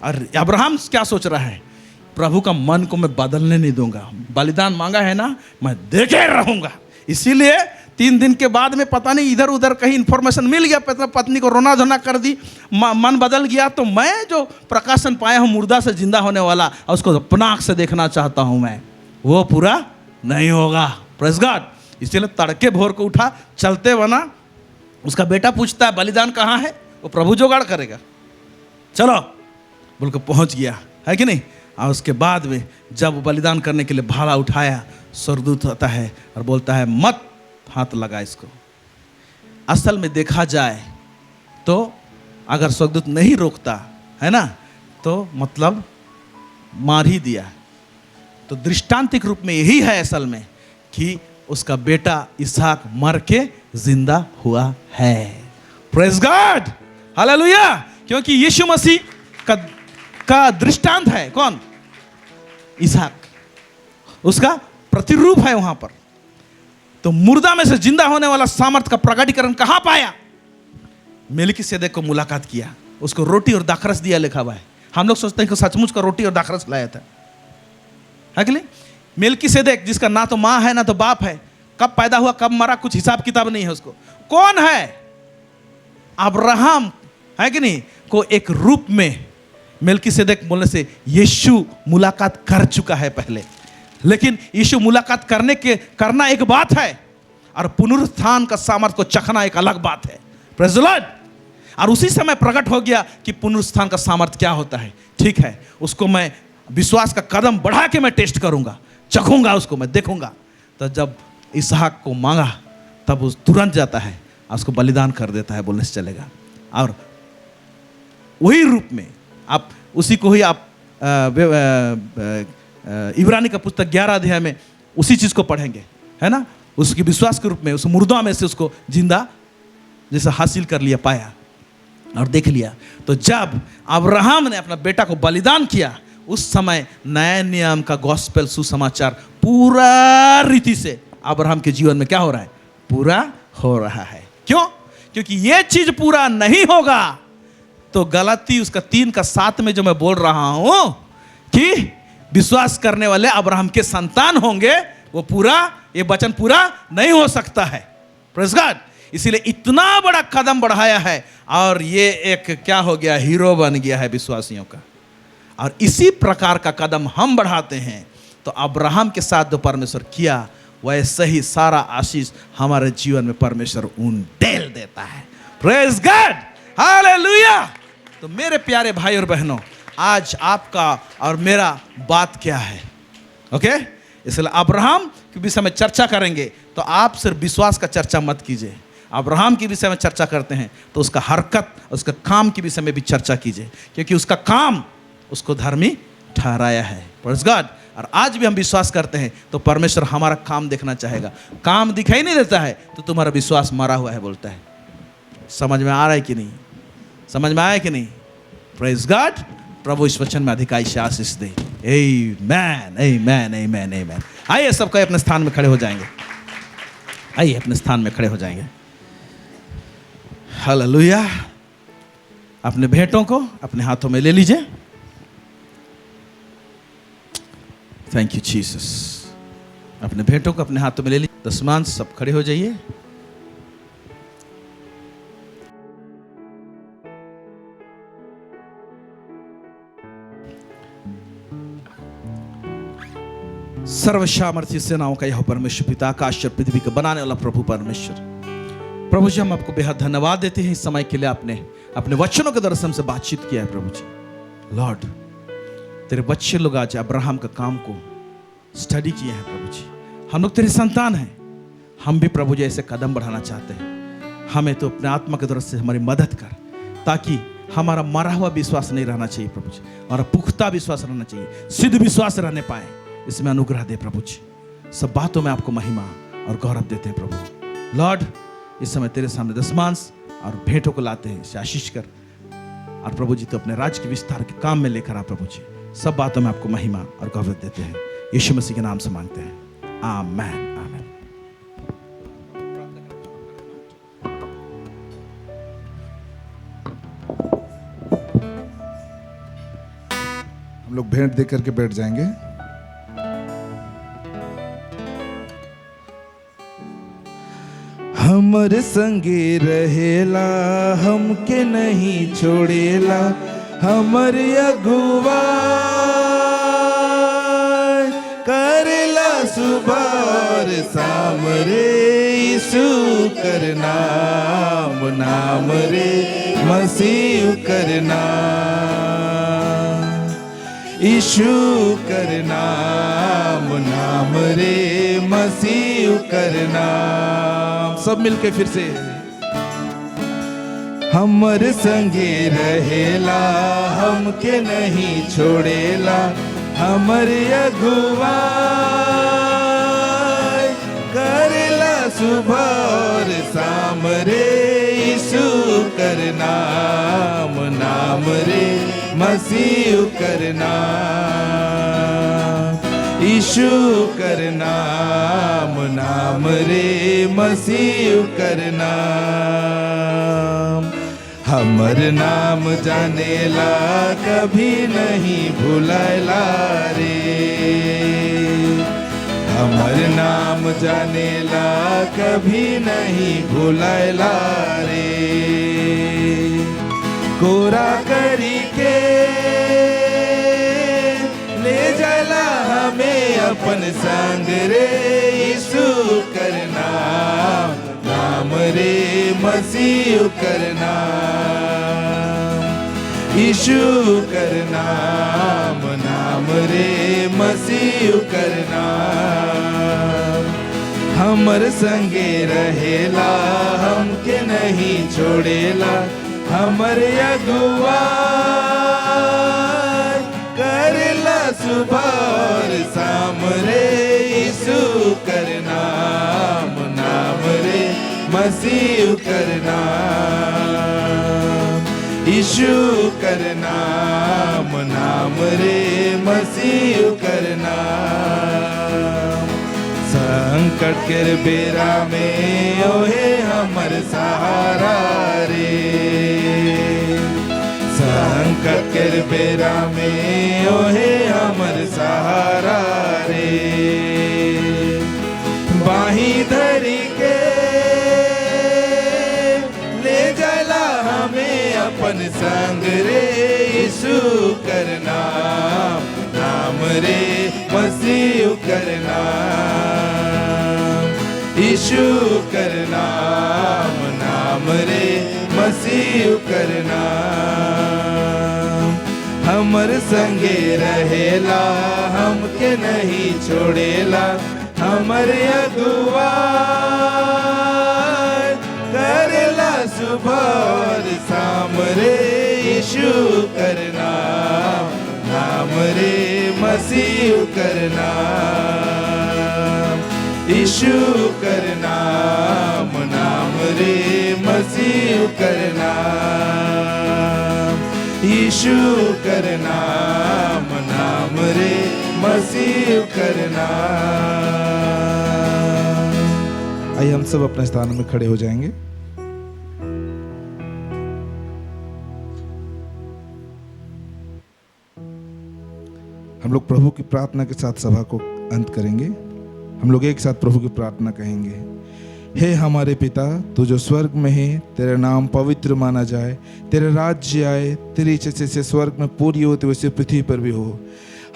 और अब्राहम क्या सोच रहा है? प्रभु का मन को मैं बदलने नहीं दूंगा। बलिदान मांगा है ना, मैं देखे रहूंगा। इसीलिए 3 दिन के बाद में पता नहीं इधर उधर कहीं इंफॉर्मेशन मिल गया, पत्नी को रोना धोना कर दी, मन बदल गया। तो मैं जो प्रकाशन पाया हूँ मुर्दा से जिंदा होने वाला, और उसको अपना आँख से देखना चाहता हूँ मैं, वो पूरा नहीं होगा। Praise God. इसलिए तड़के भोर को उठा, चलते बना। उसका बेटा पूछता है बलिदान कहाँ है? वो प्रभु जुगाड़ करेगा, चलो बोल के पहुँच गया, है कि नहीं। और उसके बाद में जब वो बलिदान करने के लिए भाला उठाया, स्वर्गदूत आता है और बोलता है मत हाथ लगा इसको। असल में देखा जाए तो अगर स्वर्गदूत नहीं रोकता है ना, तो मतलब मार ही दिया। तो दृष्टांतिक रूप में यही है असल में कि उसका बेटा इसहाक मर के जिंदा हुआ है। Praise God. हालेलुया। क्योंकि यीशु मसीह का दृष्टांत है कौन? इसहाक, उसका प्रतिरूप है वहां पर। तो मुर्दा में से जिंदा होने वाला सामर्थ्य का प्रकटीकरण कहां पाया? मेलकीसेदेक को मुलाकात किया, उसको रोटी और दाखरस दिया, लिखा हुआ है। हम लोग सोचते हैं कि सचमुच का रोटी और दाखरस लाया था, है कि नहीं। मेलकीसेदेक जिसका ना तो माँ है ना तो बाप है, कब पैदा हुआ कब मरा कुछ हिसाब किताब नहीं है उसको। कौन है? अब्राहम, है कि नहीं, को एक रूप में मेलकीसेदेक बोलने से यीशु मुलाकात कर चुका है पहले। लेकिन यीशु मुलाकात करना एक बात है, और पुनरुत्थान का सामर्थ्य को चखना एक अलग बात है। Praise the Lord. और उसी समय प्रकट हो गया कि पुनरुत्थान का सामर्थ्य क्या होता है। ठीक है, उसको मैं विश्वास का कदम बढ़ा के मैं टेस्ट करूंगा, चखूंगा, उसको मैं देखूंगा। तो जब इसहाक को मांगा तब उस तुरंत जाता है, उसको बलिदान कर देता है, बोलने से चलेगा। और वही रूप में आप उसी को ही आप इब्रानी का पुस्तक 11 अध्याय में उसी चीज़ को पढ़ेंगे, है ना। उसकी विश्वास के रूप में उस मुर्दा में से उसको जिंदा जैसा हासिल कर लिया, पाया और देख लिया। तो जब अब्राहम ने अपना बेटा को बलिदान किया, उस समय नए नियम का गॉस्पेल सुसमाचार पूरा रीति से अब्राहम के जीवन में क्या हो रहा है? पूरा हो रहा है। क्यों? क्योंकि ये चीज पूरा नहीं होगा तो गलाती उसका 3:7 में जो मैं बोल रहा हूं कि विश्वास करने वाले अब्राहम के संतान होंगे, वो पूरा, ये वचन पूरा नहीं हो सकता है। Praise God. इसीलिए इतना बड़ा कदम बढ़ाया है, और ये एक क्या हो गया? हीरो बन गया है विश्वासियों का। और इसी प्रकार का कदम हम बढ़ाते हैं। तो अब्राहम के साथ जो परमेश्वर किया, वैसे ही सारा आशीष हमारे जीवन में परमेश्वर उंडेल देता है। Praise God. हालेलुया। तो मेरे प्यारे भाई और बहनों, आज आपका और मेरा बात क्या है? ओके, इसलिए अब्राहम के विषय में चर्चा करेंगे तो आप सिर्फ विश्वास का चर्चा मत कीजिए। अब्राहम के विषय में चर्चा करते हैं तो उसका हरकत, उसका काम के विषय में भी चर्चा कीजिए, क्योंकि उसका काम उसको धर्मी ठहराया है। Praise God. और आज भी हम विश्वास करते हैं तो परमेश्वर हमारा काम देखना चाहेगा। काम दिखाई नहीं देता है तो तुम्हारा विश्वास मरा हुआ है बोलता है। समझ में आ रहा है कि नहीं? समझ में आया कि नहीं? Praise God. प्रभु इस वचन में अधिकाई से आशीष दे। आमीन, आमीन, आमीन, आमीन। आइए सबका अपने स्थान में खड़े हो जाएंगे। आइए अपने स्थान में खड़े हो जाएंगे। हालेलुया। अपने भेंटों को अपने हाथों में ले लीजिए। Thank you Jesus. अपने भेंटों को अपने हाथों में ले लीजिए। दसमान सब खड़े हो जाइए। सर्वसामर्थी सेनाओं का यह परमेश्वर पिता, आकाश और पृथ्वी को बनाने वाला प्रभु परमेश्वर, प्रभु जी हम आपको बेहद धन्यवाद देते हैं इस समय के लिए। आपने अपने वचनों के द्वारा हमसे बातचीत किया है प्रभु जी। लॉर्ड, तेरे बच्चे लोग आज अब्राहम का काम को स्टडी किए हैं प्रभु जी। हम लोग तेरे संतान हैं, हम भी प्रभु जी ऐसे कदम बढ़ाना चाहते हैं। हमें तो अपने आत्मा के द्वारा से हमारी मदद कर, ताकि हमारा मरा हुआ विश्वास नहीं रहना चाहिए प्रभु जी, हमारा पुख्ता विश्वास रहना चाहिए, सिद्ध विश्वास रहने पाए। इसमें अनुग्रह दे प्रभु जी। सब बातों में आपको महिमा और गौरव देते हैं प्रभु। लॉर्ड, इस समय तेरे सामने दशमांश और भेंटों को लाते हैं, इसे आशीष कर। और प्रभु जी तो अपने राज्य के विस्तार के काम में लेकर आ प्रभु जी। सब बातों में आपको महिमा और गौरव देते हैं। यीशु मसीह के नाम से मांगते हैं, आमीन, आमीन। हम लोग भेंट दे करके बैठ जाएंगे। हमर संगे रहेला, हमके नहीं छोड़ेला, हमर अगुवा करेला सुबह और शाम रे। यीशु कर नाम, नाम रे मसीह कर नाम, यीशु कर नाम, नाम रे मसीह कर नाम। सब मिलके फिर से। हमर संगे रहेला, हमके नहीं छोड़ेला, हमर अगुवा करेला सुबह और शाम रे। यीशु कर नाम, नाम रे मसीह कर नाम, यीशु कर नाम, नाम रे मसीह कर नाम। हमर नाम जानेला, कभी नहीं भुलाएला रे। हमर नाम जानेला, कभी नहीं भुलाएला रे। कोरा करी के ले जाला हमें अपन संग रे। यीशु कर नाम, नाम रे मसीह कर नाम, यीशु कर नाम, नाम रे मसीह कर नाम। हमर संगे रहेला, हमके नहीं छोड़ेला, हमर अगुवा करेला सुबह और शाम रे। यीशु कर नाम, नाम रे मसीह कर नाम, यीशु कर नाम, नाम रे मसीह कर नाम। संकट के बेरा में ओहे हमर सहारा रे। संकट के बेरा में ओहे हमर सहारा रे। बाही धरी के ले जाला हमें अपन संग रे। यीशु कर नाम, नाम रे मसीह कर नाम, यीशु कर नाम, नाम रे मसीह कर नाम। हम हमर संगे रहेला, हमके नहीं छोड़ेला, हमर अगुआ करेला सुबह और शाम रे यीशु करना, नाम रे मसीह करना, यीशु करना, नाम रे मसीह करना, यीशु करना, नाम रे मसीह करना। आइए हम सब अपने स्थान में खड़े हो जाएंगे। हम लोग प्रभु की प्रार्थना के साथ सभा को अंत करेंगे। हम लोग एक साथ प्रभु की प्रार्थना कहेंगे। हे हमारे पिता, तू जो स्वर्ग में है, तेरा नाम पवित्र माना जाए, तेरा राज्य आए, तेरी इच्छा जैसे स्वर्ग में पूरी होती वैसे पृथ्वी पर भी हो।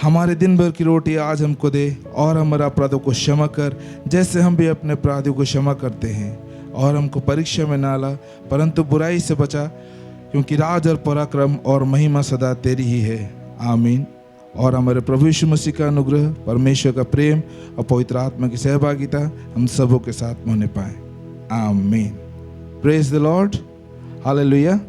हमारे दिन भर की रोटी आज हमको दे, और हमारा अपराधों को क्षमा कर जैसे हम भी अपने अपराधियों को क्षमा करते हैं, और हमको परीक्षा में ना ला परंतु बुराई से बचा, क्योंकि राज और पराक्रम और महिमा सदा तेरी ही है। आमीन। और हमारे प्रभु यीशु मसीह का अनुग्रह, परमेश्वर का प्रेम और पवित्र आत्मा की सहभागिता हम सबों के साथ में होने पाए। आमीन। Praise the Lord. हालेलुया।